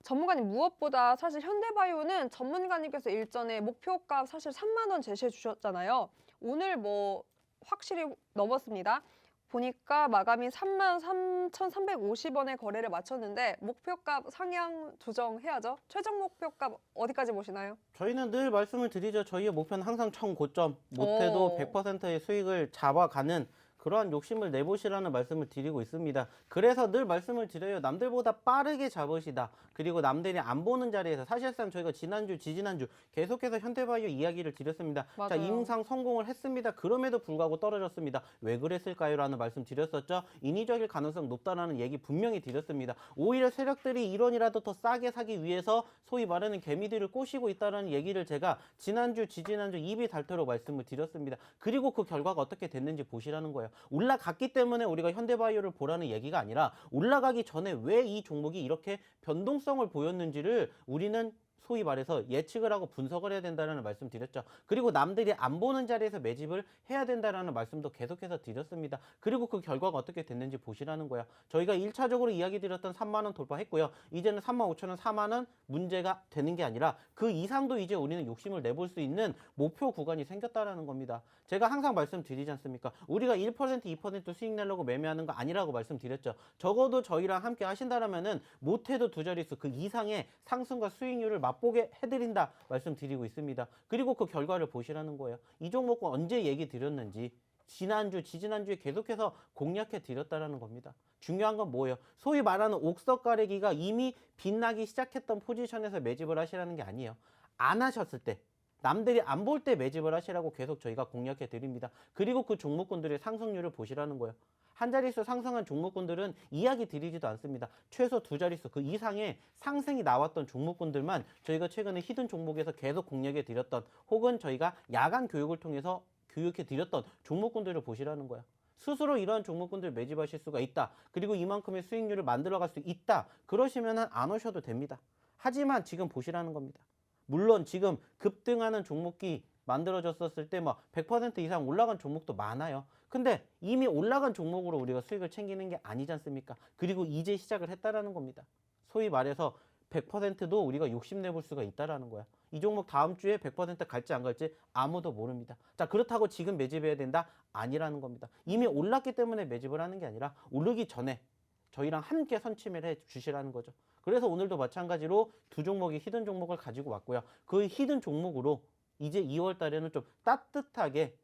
전문가님 무엇보다 사실 현대바이오는 전문가님께서 일전에 목표가 사실 3만 원 제시해 주셨잖아요. 오늘 뭐 확실히 넘었습니다. 보니까 마감이 33,350원에 거래를 마쳤는데 목표값 상향 조정해야죠. 최종 목표값 어디까지 보시나요? 저희는 늘 말씀을 드리죠. 저희의 목표는 항상 청고점, 못해도 100%의 수익을 잡아가는 그러한 욕심을 내보시라는 말씀을 드리고 있습니다. 그래서 늘 말씀을 드려요. 남들보다 빠르게 잡으시다. 그리고 남들이 안 보는 자리에서 사실상 저희가 지난주, 지지난주 계속해서 현대바이오 이야기를 드렸습니다. 맞아요. 자, 임상 성공을 했습니다. 그럼에도 불구하고 떨어졌습니다. 왜 그랬을까요? 라는 말씀 드렸었죠. 인위적일 가능성 높다라는 얘기 분명히 드렸습니다. 오히려 세력들이 1원이라도 더 싸게 사기 위해서 소위 말하는 개미들을 꼬시고 있다는 얘기를 제가 지난주, 지지난주 입이 닳도록 말씀을 드렸습니다. 그리고 그 결과가 어떻게 됐는지 보시라는 거예요. 올라갔기 때문에 우리가 현대바이오를 보라는 얘기가 아니라 올라가기 전에 왜 이 종목이 이렇게 변동성을 보였는지를 우리는 소위 말해서 예측을 하고 분석을 해야 된다는 말씀 드렸죠. 그리고 남들이 안 보는 자리에서 매집을 해야 된다는 말씀도 계속해서 드렸습니다. 그리고 그 결과가 어떻게 됐는지 보시라는 거야. 저희가 1차적으로 이야기 드렸던 3만 원 돌파했고요. 이제는 35,000원, 4만 원 문제가 되는 게 아니라 그 이상도 이제 우리는 욕심을 내볼 수 있는 목표 구간이 생겼다라는 겁니다. 제가 항상 말씀드리지 않습니까? 우리가 1%, 2% 수익 내려고 매매하는 거 아니라고 말씀드렸죠. 적어도 저희랑 함께 하신다라면은 못해도 두 자릿수 그 이상의 상승과 수익률을 맛보게 해드린다 말씀드리고 있습니다. 그리고 그 결과를 보시라는 거예요. 이 종목은 언제 얘기 드렸는지 지난주, 지지난주에 계속해서 공략해 드렸다라는 겁니다. 중요한 건 뭐예요? 소위 말하는 옥석 가래기가 이미 빛나기 시작했던 포지션에서 매집을 하시라는 게 아니에요. 안 하셨을 때, 남들이 안 볼 때 매집을 하시라고 계속 저희가 공략해 드립니다. 그리고 그 종목군들의 상승률을 보시라는 거예요. 한 자릿수 상승한 종목군들은 이야기 드리지도 않습니다. 최소 두 자릿수 그 이상의 상승이 나왔던 종목군들만 저희가 최근에 히든 종목에서 계속 공략해 드렸던 혹은 저희가 야간 교육을 통해서 교육해 드렸던 종목군들을 보시라는 거야. 스스로 이러한 종목군들 매집하실 수가 있다. 그리고 이만큼의 수익률을 만들어갈 수 있다. 그러시면 안 오셔도 됩니다. 하지만 지금 보시라는 겁니다. 물론 지금 급등하는 종목이 만들어졌었을 때 막 100% 이상 올라간 종목도 많아요. 근데 이미 올라간 종목으로 우리가 수익을 챙기는 게 아니지 않습니까? 그리고 이제 시작을 했다라는 겁니다. 소위 말해서 100%도 우리가 욕심내볼 수가 있다라는 거야. 이 종목 다음 주에 100% 갈지 안 갈지 아무도 모릅니다. 자, 그렇다고 지금 매집해야 된다? 아니라는 겁니다. 이미 올랐기 때문에 매집을 하는 게 아니라 오르기 전에 저희랑 함께 선침을 해 주시라는 거죠. 그래서 오늘도 마찬가지로 두 종목이 히든 종목을 가지고 왔고요. 그 히든 종목으로 이제 2월 달에는 좀 따뜻하게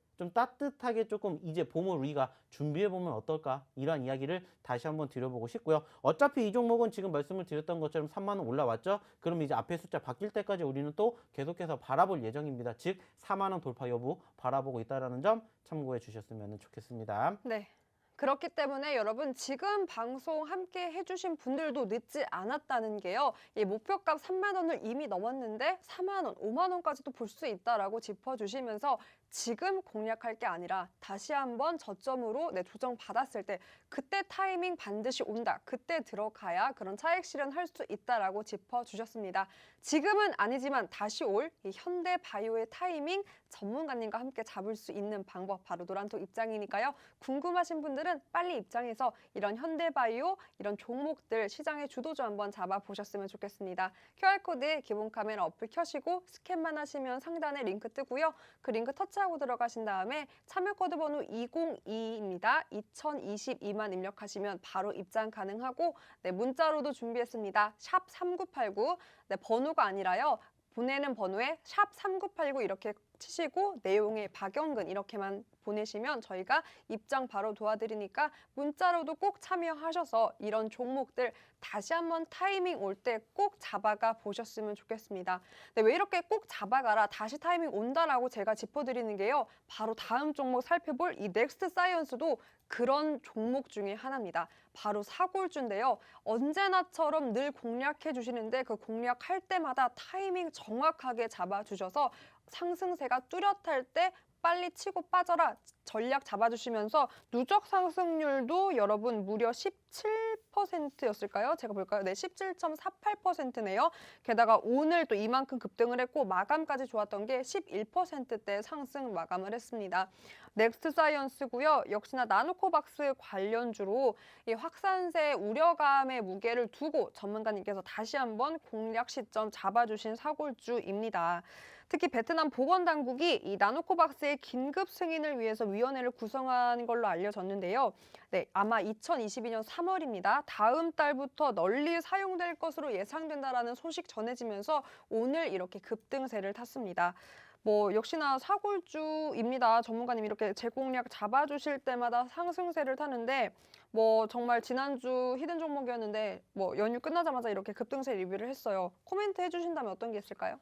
조금 이제 봄을 우리가 준비해보면 어떨까? 이런 이야기를 다시 한번 드려보고 싶고요. 어차피 이 종목은 지금 말씀을 드렸던 것처럼 3만 원 올라왔죠? 그럼 이제 앞에 숫자 바뀔 때까지 우리는 또 계속해서 바라볼 예정입니다. 즉 4만 원 돌파 여부 바라보고 있다는 점 참고해 주셨으면 좋겠습니다. 네. 그렇기 때문에 여러분 지금 방송 함께 해주신 분들도 늦지 않았다는 게요. 이 목표값 3만 원을 이미 넘었는데 4만 원, 5만 원까지도 볼 수 있다라고 짚어주시면서 지금 공략할 게 아니라 다시 한번 저점으로 조정 받았을 때 그때 타이밍 반드시 온다. 그때 들어가야 그런 차익 실현할 수 있다라고 짚어주셨습니다. 지금은 아니지만 다시 올 이 현대바이오의 타이밍 전문가님과 함께 잡을 수 있는 방법 바로 노란톡 입장이니까요. 궁금하신 분들은 빨리 입장해서 이런 현대바이오 이런 종목들 시장의 주도주 한번 잡아보셨으면 좋겠습니다. QR코드 기본 카메라 어플 켜시고 스캔만 하시면 상단에 링크 뜨고요. 그 링크 터치하고 들어가신 다음에 참여 코드 번호 202입니다. 2022만 입력하시면 바로 입장 가능하고 문자로도 준비했습니다. 샵 3989 번호가 아니라요. 보내는 번호에 샵 3989 이렇게 치시고 내용에 박영근 이렇게만 보내시면 저희가 입장 바로 도와드리니까 문자로도 꼭 참여하셔서 이런 종목들 다시 한번 타이밍 올 때 꼭 잡아가 보셨으면 좋겠습니다. 왜 이렇게 꼭 잡아가라 다시 타이밍 온다라고 제가 짚어드리는 게요. 바로 다음 종목 살펴볼 이 넥스트 사이언스도 그런 종목 중에 하나입니다. 바로 사골주인데요. 언제나처럼 늘 공략해 주시는데 그 공략할 때마다 타이밍 정확하게 잡아주셔서 상승세가 뚜렷할 때 빨리 치고 빠져라 전략 잡아주시면서 누적 상승률도 여러분 무려 17%였을까요? 제가 볼까요? 네, 17.48%네요. 게다가 오늘 또 이만큼 급등을 했고 마감까지 좋았던 게 11%대 상승 마감을 했습니다. 넥스트 사이언스고요. 역시나 나노코박스 관련주로 이 확산세 우려감의 무게를 두고 전문가님께서 다시 한번 공략 시점 잡아주신 사골주입니다. 특히 베트남 보건당국이 이 나노코박스의 긴급 승인을 위해서 위원회를 구성한 걸로 알려졌는데요. 네, 아마 2022년 3월입니다. 다음 달부터 널리 사용될 것으로 예상된다라는 소식 전해지면서 오늘 이렇게 급등세를 탔습니다. 역시나 사골주입니다. 전문가님 이렇게 재공략 잡아주실 때마다 상승세를 타는데 정말 지난주 히든 종목이었는데 연휴 끝나자마자 이렇게 급등세 리뷰를 했어요. 코멘트 해주신다면 어떤 게 있을까요?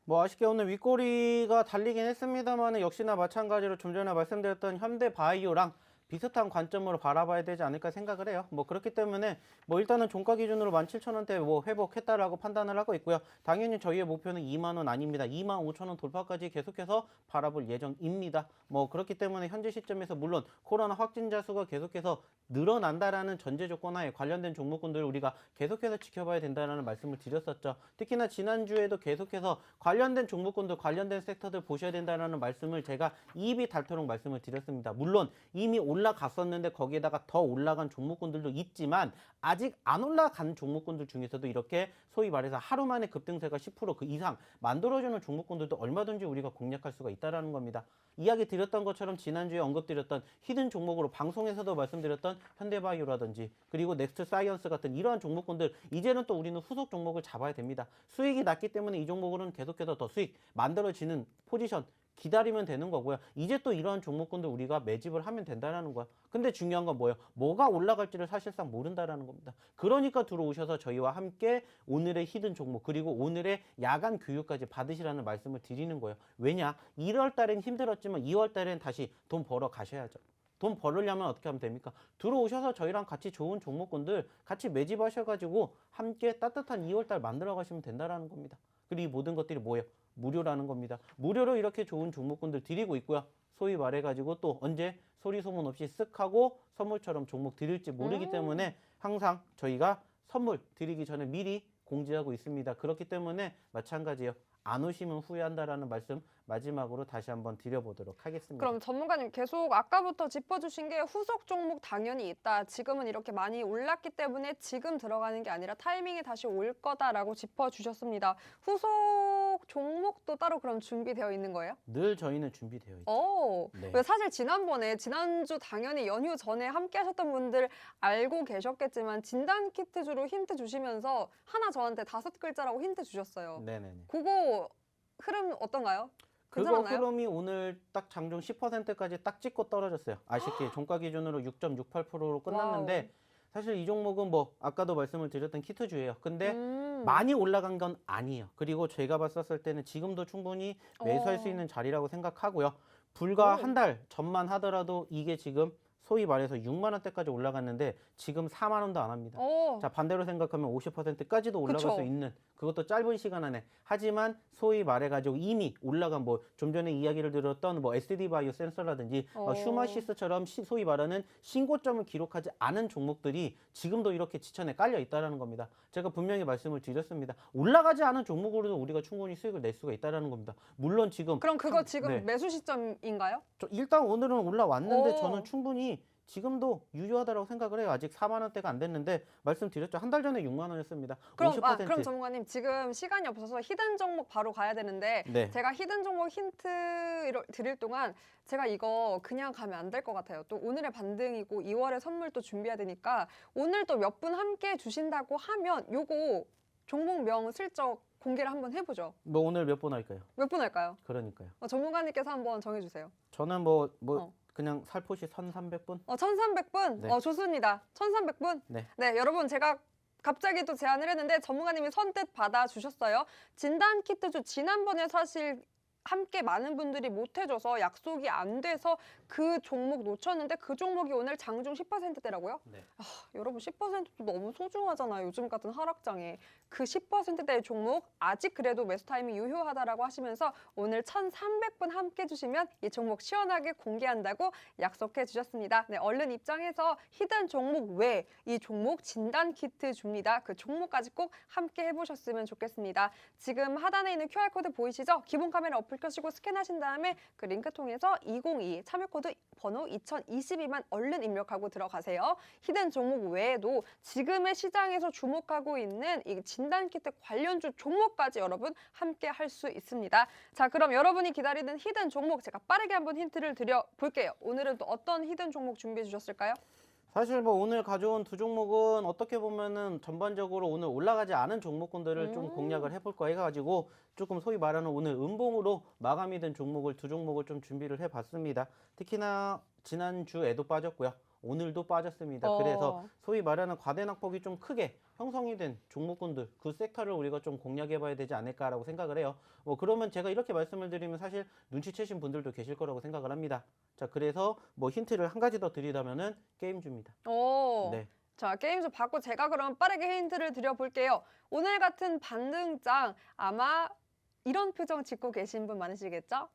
아쉽게 오늘 윗꼬리가 달리긴 했습니다만 역시나 마찬가지로 좀 전에 말씀드렸던 현대바이오랑 비슷한 관점으로 바라봐야 되지 않을까 생각을 해요. 그렇기 때문에 일단은 종가 기준으로 17,000원대 회복했다라고 판단을 하고 있고요. 당연히 저희의 목표는 2만 원 아닙니다. 25,000원 돌파까지 계속해서 바라볼 예정입니다. 그렇기 때문에 현재 시점에서 물론 코로나 확진자 수가 계속해서 늘어난다라는 전제 조건 하에 관련된 종목군들 우리가 계속해서 지켜봐야 된다는 말씀을 드렸었죠. 특히나 지난주에도 계속해서 관련된 종목군들, 관련된 섹터들 보셔야 된다는 말씀을 제가 입이 닳도록 말씀을 드렸습니다. 물론 이미 올라갔었는데 거기에다가 더 올라간 종목군들도 있지만 아직 안 올라간 종목군들 중에서도 이렇게 소위 말해서 하루 만에 급등세가 10% 그 이상 만들어주는 종목군들도 얼마든지 우리가 공략할 수가 있다는 겁니다. 이야기 드렸던 것처럼 지난주에 언급드렸던 히든 종목으로 방송에서도 말씀드렸던 현대바이오라든지 그리고 넥스트 사이언스 같은 이러한 종목군들 이제는 또 우리는 후속 종목을 잡아야 됩니다. 수익이 낮기 때문에 이 종목으로는 계속해서 더 수익 만들어지는 포지션 기다리면 되는 거고요. 이제 또 이러한 종목군들 우리가 매집을 하면 된다는 거야. 근데 중요한 건 뭐예요? 뭐가 올라갈지를 사실상 모른다라는 겁니다. 그러니까 들어오셔서 저희와 함께 오늘의 히든 종목 그리고 오늘의 야간 교육까지 받으시라는 말씀을 드리는 거예요. 왜냐? 1월 달엔 힘들었지만 2월 달엔 다시 돈 벌어 가셔야죠. 돈 벌으려면 어떻게 하면 됩니까? 들어오셔서 저희랑 같이 좋은 종목군들 같이 매집하셔가지고 함께 따뜻한 2월달 만들어 가시면 된다는 겁니다. 그리고 이 모든 것들이 뭐예요? 무료라는 겁니다. 무료로 이렇게 좋은 종목군들 드리고 있고요. 소위 말해가지고 또 언제 소리 소문 없이 쓱 하고 선물처럼 종목 드릴지 모르기 때문에 항상 저희가 선물 드리기 전에 미리 공지하고 있습니다. 그렇기 때문에 마찬가지예요. 안 오시면 후회한다라는 말씀 마지막으로 다시 한번 드려보도록 하겠습니다. 그럼 전문가님 계속 아까부터 짚어주신 게 후속 종목 당연히 있다. 지금은 이렇게 많이 올랐기 때문에 지금 들어가는 게 아니라 타이밍이 다시 올 거다라고 짚어주셨습니다. 후속 종목도 따로 그럼 준비되어 있는 거예요? 늘 저희는 준비되어 있죠. 네. 왜 사실 지난주 당연히 연휴 전에 함께 하셨던 분들 알고 계셨겠지만 진단키트주로 힌트 주시면서 하나 저한테 5글자라고 힌트 주셨어요. 네네네. 그거 흐름 어떤가요? 그거 괜찮았나요? 흐름이 오늘 딱 장중 10%까지 딱 찍고 떨어졌어요. 아쉽게 종가 기준으로 6.68%로 끝났는데 와우. 사실 이 종목은 아까도 말씀을 드렸던 키트주예요. 근데 많이 올라간 건 아니에요. 그리고 제가 봤었을 때는 지금도 충분히 매수할 수 있는 자리라고 생각하고요. 불과 한 달 전만 하더라도 이게 지금 소위 말해서 6만 원대까지 올라갔는데 지금 4만 원도 안 합니다. 오, 자, 반대로 생각하면 50%까지도 올라갈 그쵸. 수 있는 그것도 짧은 시간 안에. 하지만 소위 말해가지고 이미 올라간 뭐 좀 전에 이야기를 들었던 뭐 SD 바이오 센서라든지 휴마시스처럼 소위 말하는 신고점을 기록하지 않은 종목들이 지금도 이렇게 지천에 깔려 있다라는 겁니다. 제가 분명히 말씀을 드렸습니다. 올라가지 않은 종목으로도 우리가 충분히 수익을 낼 수가 있다라는 겁니다. 물론 지금 그럼 그거 지금 네. 매수 시점인가요? 일단 오늘은 올라왔는데 오. 저는 충분히 지금도 유효하다고 생각을 해요. 아직 4만 원대가 안 됐는데 말씀드렸죠. 한 달 전에 6만 원이었습니다. 그럼 50%. 그럼 전문가님 지금 시간이 없어서 히든 종목 바로 가야 되는데 네. 제가 히든 종목 힌트 드릴 동안 제가 이거 그냥 가면 안 될 것 같아요. 또 오늘의 반등이고 2월에 선물 또 준비해야 되니까 오늘 또 몇 분 함께 해 주신다고 하면 요거 종목명 슬쩍 공개를 한번 해보죠. 뭐 오늘 몇 번 할까요? 몇 분 할까요? 그러니까요. 전문가님께서 한번 정해주세요. 저는 어. 그냥 살포시 1,300분? 1300분? 네. 좋습니다. 1300분? 네. 네, 여러분 제가 갑자기 또 제안을 했는데 전문가님이 선뜻 받아주셨어요. 진단 키트주 지난번에 사실 함께 많은 분들이 못 해줘서 약속이 안 돼서 그 종목 놓쳤는데 그 종목이 오늘 장중 10%대라고요? 네. 여러분 10%도 너무 소중하잖아요. 요즘 같은 하락장에. 그 10%대의 종목 아직 그래도 매수 타이밍 유효하다라고 하시면서 오늘 1,300분 함께 해주시면 이 종목 시원하게 공개한다고 약속해 주셨습니다. 네, 얼른 입장해서 히든 종목 외 이 종목 진단 키트 줍니다. 그 종목까지 꼭 함께 해보셨으면 좋겠습니다. 지금 하단에 있는 QR코드 보이시죠? 기본 카메라 어플 켜시고 스캔하신 다음에 그 링크 통해서 2022 참여코드 번호 2022만 얼른 입력하고 들어가세요. 히든 종목 외에도 지금의 시장에서 주목하고 있는 이 진단키트 관련주 종목까지 여러분 함께 할 수 있습니다. 자, 그럼 여러분이 기다리는 히든 종목 제가 빠르게 한번 힌트를 드려볼게요. 오늘은 또 어떤 히든 종목 준비해 주셨을까요? 사실 뭐 오늘 가져온 두 종목은 어떻게 보면은 전반적으로 오늘 올라가지 않은 종목군들을 좀 공략을 해볼까 해가지고 조금 소위 말하는 오늘 음봉으로 마감이 된 종목을 두 종목을 좀 준비를 해봤습니다. 특히나 지난주에도 빠졌고요. 오늘도 빠졌습니다. 그래서 소위 말하는 과대낙폭이 좀 크게 형성이 된 종목군들, 그 섹터를 우리가 좀 공략해봐야 되지 않을까라고 생각을 해요. 뭐 그러면 제가 이렇게 말씀을 드리면 사실 눈치채신 분들도 계실 거라고 생각을 합니다. 자, 그래서 뭐 힌트를 한 가지 더 드리자면은 게임주입니다. 네. 자, 게임주 받고 제가 그럼 빠르게 힌트를 드려볼게요. 오늘 같은 반등장 아마 이런 표정 짓고 계신 분 많으시겠죠?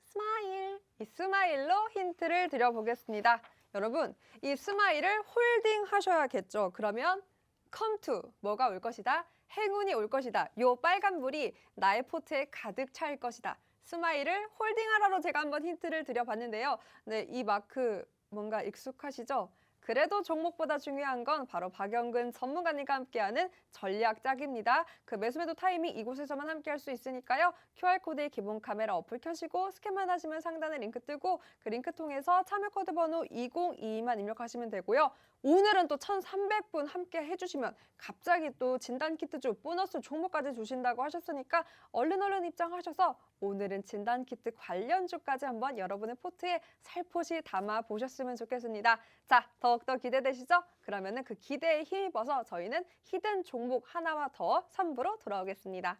스마일. 이 스마일로 힌트를 드려보겠습니다. 여러분, 이 스마일을 홀딩 하셔야겠죠. 그러면 컴투, 뭐가 올 것이다? 행운이 올 것이다. 요 빨간불이 나의 포트에 가득 찰 것이다. 스마일을 홀딩하라로 제가 한번 힌트를 드려봤는데요. 네, 이 마크 뭔가 익숙하시죠? 그래도 종목보다 중요한 건 바로 박영근 전문가님과 함께하는 전략 짝입니다. 그 매수매도 타이밍 이곳에서만 함께할 수 있으니까요. QR코드의 기본 카메라 어플 켜시고 스캔만 하시면 상단에 링크 뜨고 그 링크 통해서 참여 코드 번호 2022만 입력하시면 되고요. 오늘은 또 1,300분 함께 해주시면 갑자기 또 진단키트주 보너스 종목까지 주신다고 하셨으니까 얼른 입장하셔서 오늘은 진단키트 관련주까지 한번 여러분의 포트에 살포시 담아 보셨으면 좋겠습니다. 자, 더욱더 기대되시죠? 그러면은 그 기대에 힘입어서 저희는 히든 종목 하나와 더 3부로 돌아오겠습니다.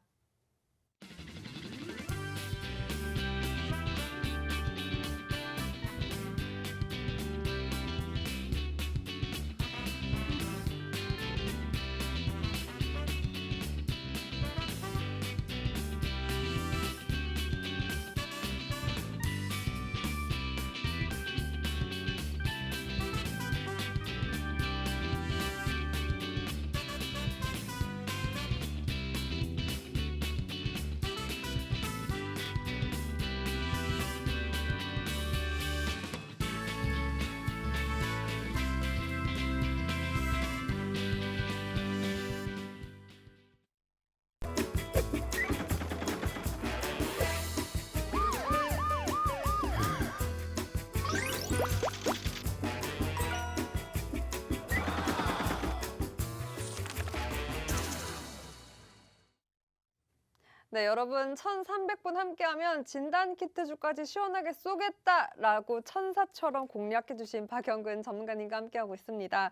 네, 여러분 1,300분 함께하면 진단키트주까지 시원하게 쏘겠다라고 천사처럼 공략해주신 박영근 전문가님과 함께하고 있습니다.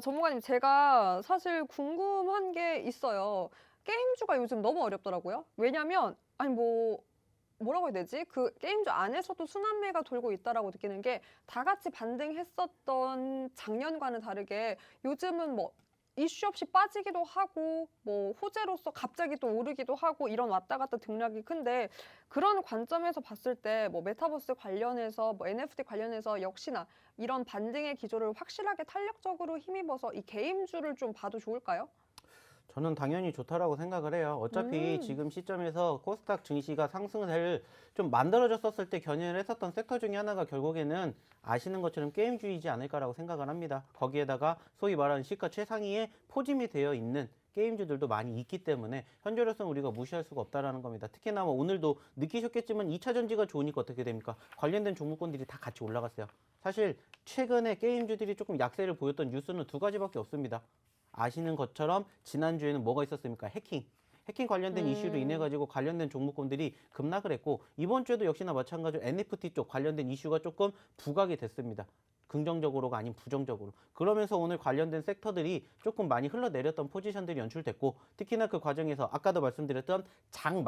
전문가님, 제가 사실 궁금한 게 있어요. 게임주가 요즘 너무 어렵더라고요. 왜냐면 아니 뭐 뭐라고 해야 되지? 그 게임주 안에서도 순환매가 돌고 있다라고 느끼는 게 다 같이 반등했었던 작년과는 다르게 요즘은 뭐 이슈 없이 빠지기도 하고 뭐 호재로서 갑자기 또 오르기도 하고 이런 왔다 갔다 등락이 큰데 그런 관점에서 봤을 때 뭐 메타버스 관련해서 뭐 NFT 관련해서 역시나 이런 반등의 기조를 확실하게 탄력적으로 힘입어서 이 게임주를 좀 봐도 좋을까요? 저는 당연히 좋다라고 생각을 해요. 어차피 음. 지금 시점에서 코스닥 증시가 상승을 좀 만들어졌었을 때 견인을 했었던 섹터 중에 하나가 결국에는 아시는 것처럼 게임주이지 않을까라고 생각을 합니다. 거기에다가 소위 말하는 시가 최상위에 포짐이 되어 있는 게임주들도 많이 있기 때문에 현재로서는 우리가 무시할 수가 없다라는 겁니다. 특히나 뭐 오늘도 느끼셨겠지만 2차 전지가 좋으니까 어떻게 됩니까? 관련된 종목군들이 다 같이 올라갔어요. 사실 최근에 게임주들이 조금 약세를 보였던 뉴스는 두 가지밖에 없습니다. 아시는 것처럼 지난주에는 뭐가 있었습니까? 해킹 관련된 이슈로 인해 가지고 관련된 종목군들이 급락을 했고 이번 주에도 역시나 마찬가지로 NFT 쪽 관련된 이슈가 조금 부각이 됐습니다. 긍정적으로가 아닌 부정적으로. 그러면서 오늘 관련된 섹터들이 조금 많이 흘러내렸던 포지션들이 연출됐고 특히나 그 과정에서 아까도 말씀드렸던 장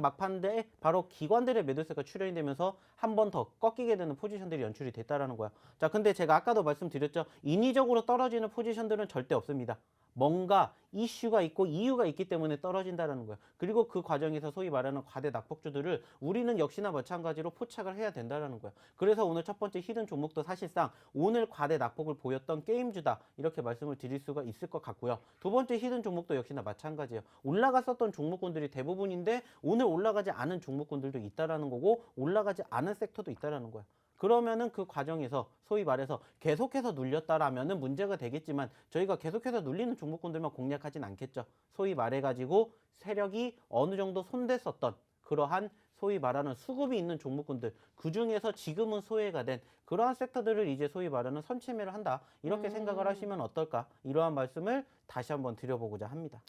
막판에 바로 기관들의 매도세가 출현이 되면서 한 번 더 꺾이게 되는 포지션들이 연출이 됐다라는 거야. 자, 근데 제가 아까도 말씀드렸죠. 인위적으로 떨어지는 포지션들은 절대 없습니다. 뭔가 이슈가 있고 이유가 있기 때문에 떨어진다는 거예요. 그리고 그 과정에서 소위 말하는 과대 낙폭주들을 우리는 역시나 마찬가지로 포착을 해야 된다는 거예요. 그래서 오늘 첫 번째 히든 종목도 사실상 오늘 과대 낙폭을 보였던 게임주다 이렇게 말씀을 드릴 수가 있을 것 같고요. 두 번째 히든 종목도 역시나 마찬가지예요. 올라갔었던 종목군들이 대부분인데 오늘 올라가지 않은 종목군들도 있다라는 거고 올라가지 않은 섹터도 있다라는 거예요. 그러면은 그 과정에서 소위 말해서 계속해서 눌렸다라면은 문제가 되겠지만 저희가 계속해서 눌리는 종목군들만 공략하진 않겠죠. 소위 말해가지고 세력이 어느 정도 손댔었던 그러한 소위 말하는 수급이 있는 종목군들 그 중에서 지금은 소외가 된 그러한 섹터들을 이제 소위 말하는 선취매를 한다 이렇게 생각을 하시면 어떨까 이러한 말씀을 다시 한번 드려보고자 합니다.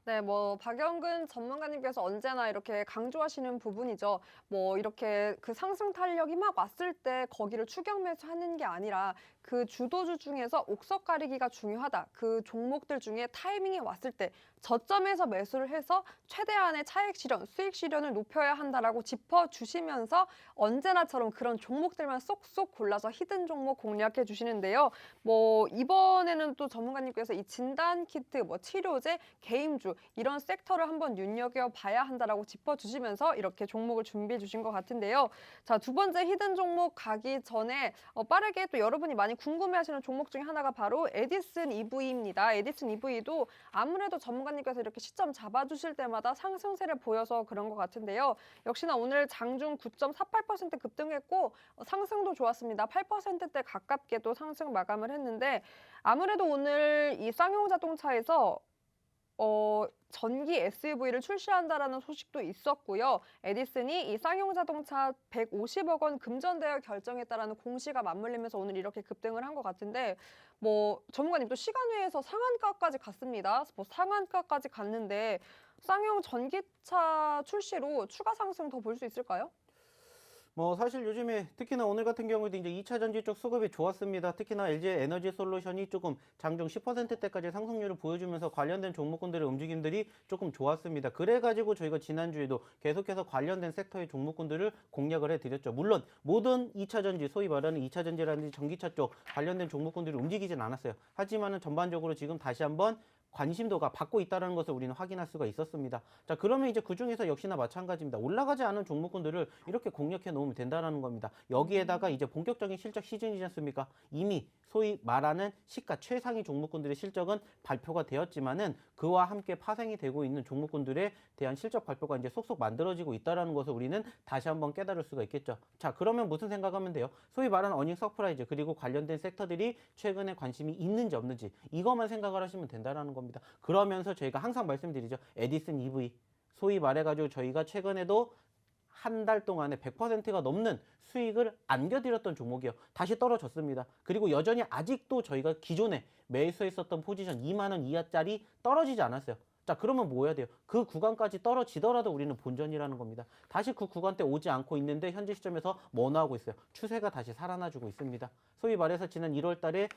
네, 뭐 박영근 전문가님께서 언제나 이렇게 강조하시는 부분이죠. 뭐 이렇게 그 상승 탄력이 막 왔을 때 거기를 추격 매수하는 게 아니라 그 주도주 중에서 옥석 가리기가 중요하다. 그 종목들 중에 타이밍이 왔을 때 저점에서 매수를 해서 최대한의 차익 실현, 수익 실현을 높여야 한다라고 짚어 주시면서 언제나처럼 그런 종목들만 쏙쏙 골라서 히든 종목 공략해 주시는데요. 뭐 이번에는 또 전문가님께서 이 진단 키트, 뭐 치료제, 게임주 이런 섹터를 한번 눈여겨봐야 한다라고 짚어주시면서 이렇게 종목을 준비해 주신 것 같은데요. 자, 두 번째 히든 종목 가기 전에 빠르게 또 여러분이 많이 궁금해하시는 종목 중에 하나가 바로 에디슨 EV입니다. 에디슨 EV도 아무래도 전문가님께서 이렇게 시점 잡아주실 때마다 상승세를 보여서 그런 것 같은데요. 역시나 오늘 장중 9.48% 급등했고 상승도 좋았습니다. 8%대 가깝게 또 상승 마감을 했는데 아무래도 오늘 이 쌍용 자동차에서 전기 SUV를 출시한다라는 소식도 있었고요. 에디슨이 이 쌍용 자동차 150억 원 금전대여 결정했다라는 공시가 맞물리면서 오늘 이렇게 급등을 한 것 같은데 뭐 전문가님 또 시간외에서 상한가까지 갔습니다. 뭐 상한가까지 갔는데 쌍용 전기차 출시로 추가 상승 더 볼 수 있을까요? 뭐 사실 요즘에 특히나 오늘 같은 경우도 이제 2차 전지 쪽 수급이 좋았습니다. 특히나 LG 에너지 솔루션이 조금 장중 10%대까지 상승률을 보여주면서 관련된 종목군들의 움직임들이 조금 좋았습니다. 그래가지고 저희가 지난주에도 계속해서 관련된 섹터의 종목군들을 공략을 해드렸죠. 물론 모든 2차 전지, 소위 말하는 2차 전지라든지 전기차 쪽 관련된 종목군들이 움직이진 않았어요. 하지만은 전반적으로 지금 다시 한번 관심도가 받고 있다는 것을 우리는 확인할 수가 있었습니다. 자, 그러면 이제 그 중에서 역시나 마찬가지입니다. 올라가지 않은 종목군들을 이렇게 공략해 놓으면 된다는 겁니다. 여기에다가 이제 본격적인 실적 시즌이지 않습니까? 이미 소위 말하는 시가 최상위 종목군들의 실적은 발표가 되었지만은 그와 함께 파생이 되고 있는 종목군들에 대한 실적 발표가 이제 속속 만들어지고 있다는 것을 우리는 다시 한번 깨달을 수가 있겠죠. 자, 그러면 무슨 생각하면 돼요? 소위 말하는 어닝 서프라이즈 그리고 관련된 섹터들이 최근에 관심이 있는지 없는지 이것만 생각을 하시면 된다는 겁니다. 그러면서 저희가 항상 말씀드리죠. 에디슨 EV 소위 말해가지고 저희가 최근에도 한 달 동안에 100%가 넘는 수익을 안겨드렸던 종목이요. 다시 떨어졌습니다. 그리고 여전히 아직도 저희가 기존에 매수했었던 포지션 2만 원 이하짜리 떨어지지 않았어요. 자, 그러면 뭐 해야 돼요? 그 구간까지 떨어지더라도 우리는 본전이라는 겁니다. 다시 그 구간대 오지 않고 있는데 현재 시점에서 뭐 나오고 있어요? 추세가 다시 살아나주고 있습니다. 소위 말해서 지난 1월 달에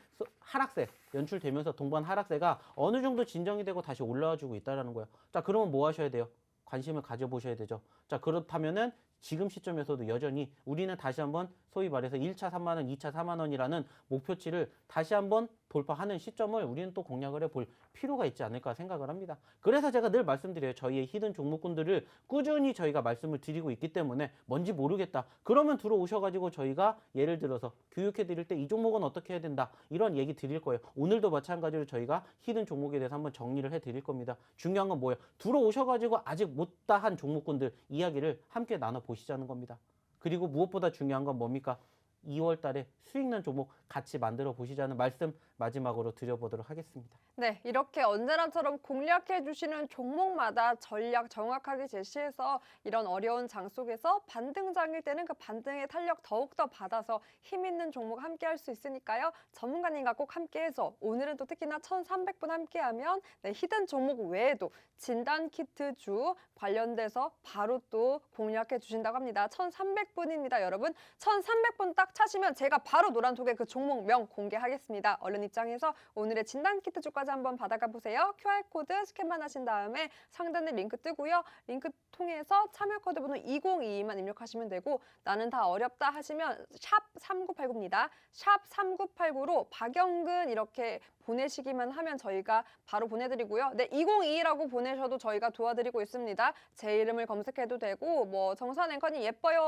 하락세 연출되면서 동반 하락세가 어느 정도 진정이 되고 다시 올라와주고 있다는 거예요. 자, 그러면 뭐 하셔야 돼요? 관심을 가져보셔야 되죠. 자, 그렇다면은 지금 시점에서도 여전히 우리는 다시 한번 소위 말해서 1차 3만 원, 2차 4만 원이라는 목표치를 다시 한번 돌파하는 시점을 우리는 또 공략을 해볼 필요가 있지 않을까 생각을 합니다. 그래서 제가 늘 말씀드려요. 저희의 히든 종목군들을 꾸준히 저희가 말씀을 드리고 있기 때문에 뭔지 모르겠다. 그러면 들어오셔가지고 저희가 예를 들어서 교육해 드릴 때 이 종목은 어떻게 해야 된다. 이런 얘기 드릴 거예요. 오늘도 마찬가지로 저희가 히든 종목에 대해서 한번 정리를 해 드릴 겁니다. 중요한 건 뭐예요? 들어오셔가지고 아직 못다한 종목군들 이야기를 함께 나눠보시자는 겁니다. 그리고 무엇보다 중요한 건 뭡니까? 2월 달에 수익난 종목 같이 만들어 보시자는 말씀 마지막으로 드려보도록 하겠습니다. 네, 이렇게 언제나처럼 공략해 주시는 종목마다 전략 정확하게 제시해서 이런 어려운 장 속에서 반등장일 때는 그 반등의 탄력 더욱더 받아서 힘 있는 종목 함께 할 수 있으니까요. 전문가님과 꼭 함께 해서 오늘은 또 특히나 1,300분 함께 하면 네, 히든 종목 외에도 진단 키트 주 관련돼서 바로 또 공략해 주신다고 합니다. 1,300분입니다, 여러분. 1,300분 딱 차시면 제가 바로 노란톡에 그 종목명 공개하겠습니다. 얼른 입장해서 오늘의 진단 키트 주까지 한번 받아가 보세요. QR코드 스캔만 하신 다음에 상단에 링크 뜨고요. 링크 통해서 참여 코드 번호 2022만 입력하시면 되고 나는 다 어렵다 하시면 샵 3989입니다. 샵 3989로 박영근 이렇게 보내시기만 하면 저희가 바로 보내드리고요. 네, 2022라고 보내셔도 저희가 도와드리고 있습니다. 제 이름을 검색해도 되고 뭐 정산 앵커님 예뻐요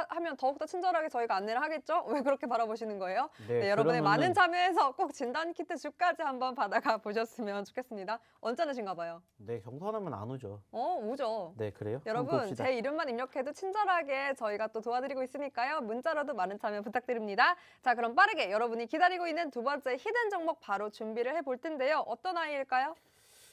하면 더욱더 친절하게 저희가 안내를 하겠죠? 왜 그렇게 바라보시는 거예요? 네, 여러분의 많은 참여해서 꼭 진단 키트 주까지 한번 받아가 보셨으면 좋겠습니다. 언짢으신가 봐요. 네, 경선하면 안 오죠. 오죠. 네, 그래요? 여러분 제 이름만 입력해도 친절하게 저희가 또 도와드리고 있으니까요. 문자로도 많은 참여 부탁드립니다. 자, 그럼 빠르게 여러분이 기다리고 있는 두 번째 히든 종목 바로 준비를 해볼 텐데요. 어떤 아이일까요?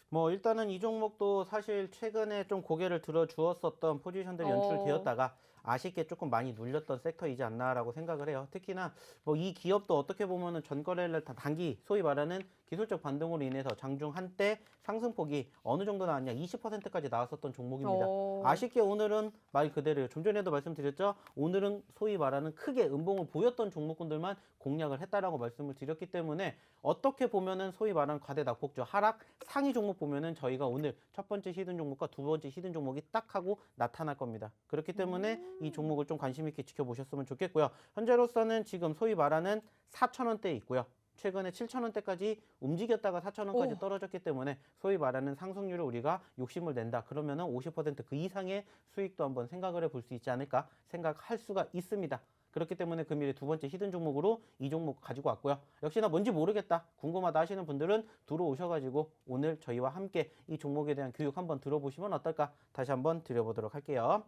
뭐 일단은 이 종목도 사실 최근에 좀 고개를 들어 주었었던 포지션들이 연출되었다가 아쉽게 조금 많이 눌렸던 섹터이지 않나라고 생각을 해요. 특히나 뭐 이 기업도 어떻게 보면은 전거래를 다 단기 소위 말하는 기술적 반등으로 인해서 장중 한때 상승폭이 어느 정도 나왔냐 20%까지 나왔었던 종목입니다. 아쉽게 오늘은 말 그대로요. 좀 전에도 말씀드렸죠. 오늘은 소위 말하는 크게 음봉을 보였던 종목군들만 공략을 했다라고 말씀을 드렸기 때문에 어떻게 보면은 소위 말하는 과대 낙폭주 하락 상위 종목 보면은 저희가 오늘 첫 번째 히든 종목과 두 번째 히든 종목이 딱 하고 나타날 겁니다. 그렇기 때문에 이 종목을 좀 관심 있게 지켜보셨으면 좋겠고요. 현재로서는 지금 소위 말하는 4,000원대에 있고요. 최근에 7,000원대까지 움직였다가 4,000원까지 떨어졌기 때문에 소위 말하는 상승률을 우리가 욕심을 낸다. 그러면은 50%그 이상의 수익도 한번 생각을 해볼 수 있지 않을까 생각할 수가 있습니다. 그렇기 때문에 금일의 두 번째 히든 종목으로 이 종목 가지고 왔고요. 역시나 뭔지 모르겠다, 궁금하다 하시는 분들은 들어오셔가지고 오늘 저희와 함께 이 종목에 대한 교육 한번 들어보시면 어떨까 다시 한번 드려보도록 할게요.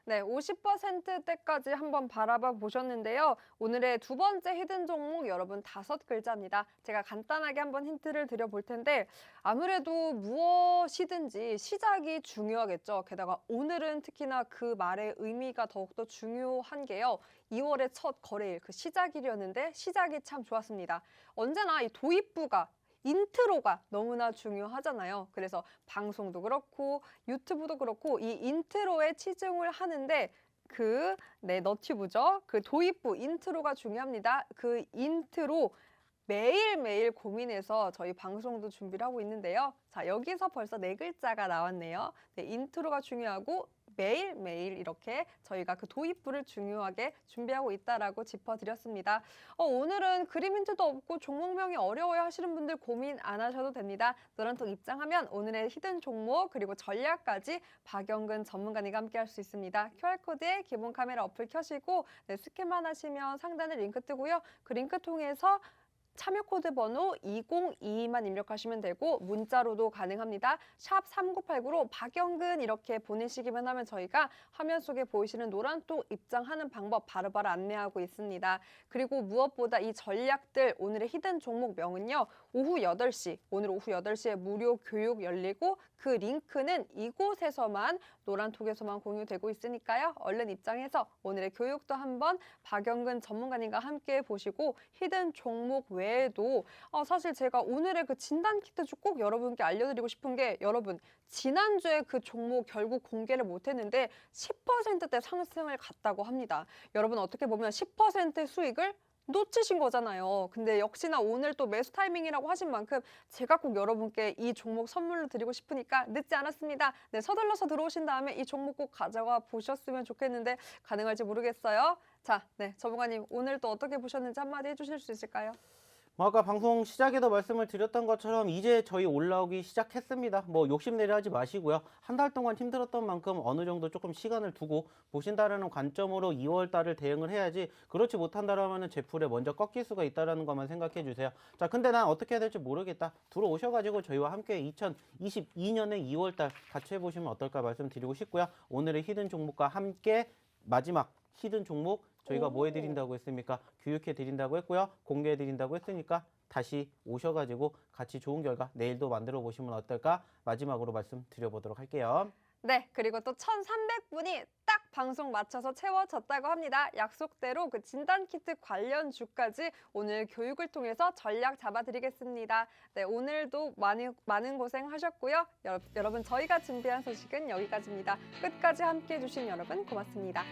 네, 50%대까지 한번 바라봐 보셨는데요. 오늘의 두 번째 히든 종목 여러분 5글자입니다. 제가 간단하게 한번 힌트를 드려볼 텐데 아무래도 무엇이든지 시작이 중요하겠죠. 게다가 오늘은 특히나 그 말의 의미가 더욱더 중요한 게요. 2월의 첫 거래일 그 시작일이었는데 시작이 참 좋았습니다. 언제나 이 도입부가 인트로가 너무나 중요하잖아요. 그래서 방송도 그렇고 유튜브도 그렇고 이 인트로에 치중을 하는데 너튜브죠. 그 도입부 인트로가 중요합니다. 그 인트로 매일매일 고민해서 저희 방송도 준비를 하고 있는데요. 자, 여기서 벌써 4글자가 나왔네요. 네, 인트로가 중요하고 매일매일 이렇게 저희가 그 도입부를 중요하게 준비하고 있다라고 짚어드렸습니다. 오늘은 그림 힌트도 없고 종목명이 어려워요 하시는 분들 고민 안 하셔도 됩니다. 노란톡 입장하면 오늘의 히든 종목 그리고 전략까지 박영근 전문가님과 함께 할 수 있습니다. QR코드에 기본 카메라 어플 켜시고 스캔만 하시면 상단에 링크 뜨고요. 그 링크 통해서 참여 코드 번호 2022만 입력하시면 되고 문자로도 가능합니다. 샵 3989로 박영근 이렇게 보내시기만 하면 저희가 화면 속에 보이시는 노란톡 입장하는 방법 바로바로 안내하고 있습니다. 그리고 무엇보다 이 전략들 오늘의 히든 종목명은요. 오후 8시, 오늘 오후 8시에 무료 교육 열리고 그 링크는 이곳에서만 노란톡에서만 공유되고 있으니까요. 얼른 입장해서 오늘의 교육도 한번 박영근 전문가님과 함께 보시고 히든 종목 외에도 사실 제가 오늘의 그 진단 키트주 꼭 여러분께 알려드리고 싶은 게 여러분 지난주에 그 종목 결국 공개를 못했는데 10%대 상승을 갔다고 합니다. 여러분 어떻게 보면 10% 수익을 놓치신 거잖아요. 근데 역시나 오늘 또 매수 타이밍이라고 하신 만큼 제가 꼭 여러분께 이 종목 선물로 드리고 싶으니까 늦지 않았습니다. 네, 서둘러서 들어오신 다음에 이 종목 꼭 가져가 보셨으면 좋겠는데 가능할지 모르겠어요. 자, 네, 전문가님 오늘 또 어떻게 보셨는지 한마디 해주실 수 있을까요? 뭐 아까 방송 시작에도 말씀을 드렸던 것처럼 이제 저희 올라오기 시작했습니다. 뭐 욕심내려 하지 마시고요. 한 달 동안 힘들었던 만큼 어느 정도 조금 시간을 두고 보신다라는 관점으로 2월 달을 대응을 해야지, 그렇지 못한다라면은 제풀에 먼저 꺾일 수가 있다라는 것만 생각해 주세요. 자, 근데 난 어떻게 해야 될지 모르겠다. 들어오셔가지고 저희와 함께 2022년의 2월 달 같이 해보시면 어떨까 말씀드리고 싶고요. 오늘의 히든 종목과 함께 마지막 히든 종목 저희가 뭐 해드린다고 했습니까? 교육해드린다고 했고요. 공개해드린다고 했으니까 다시 오셔가지고 같이 좋은 결과 내일도 만들어 보시면 어떨까? 마지막으로 말씀드려보도록 할게요. 네, 그리고 또 1,300분이 딱 방송 맞춰서 채워졌다고 합니다. 약속대로 그 진단키트 관련 주까지 오늘 교육을 통해서 전략 잡아드리겠습니다. 네, 오늘도 많은 고생 하셨고요. 여러분, 저희가 준비한 소식은 여기까지입니다. 끝까지 함께해 주신 여러분 고맙습니다.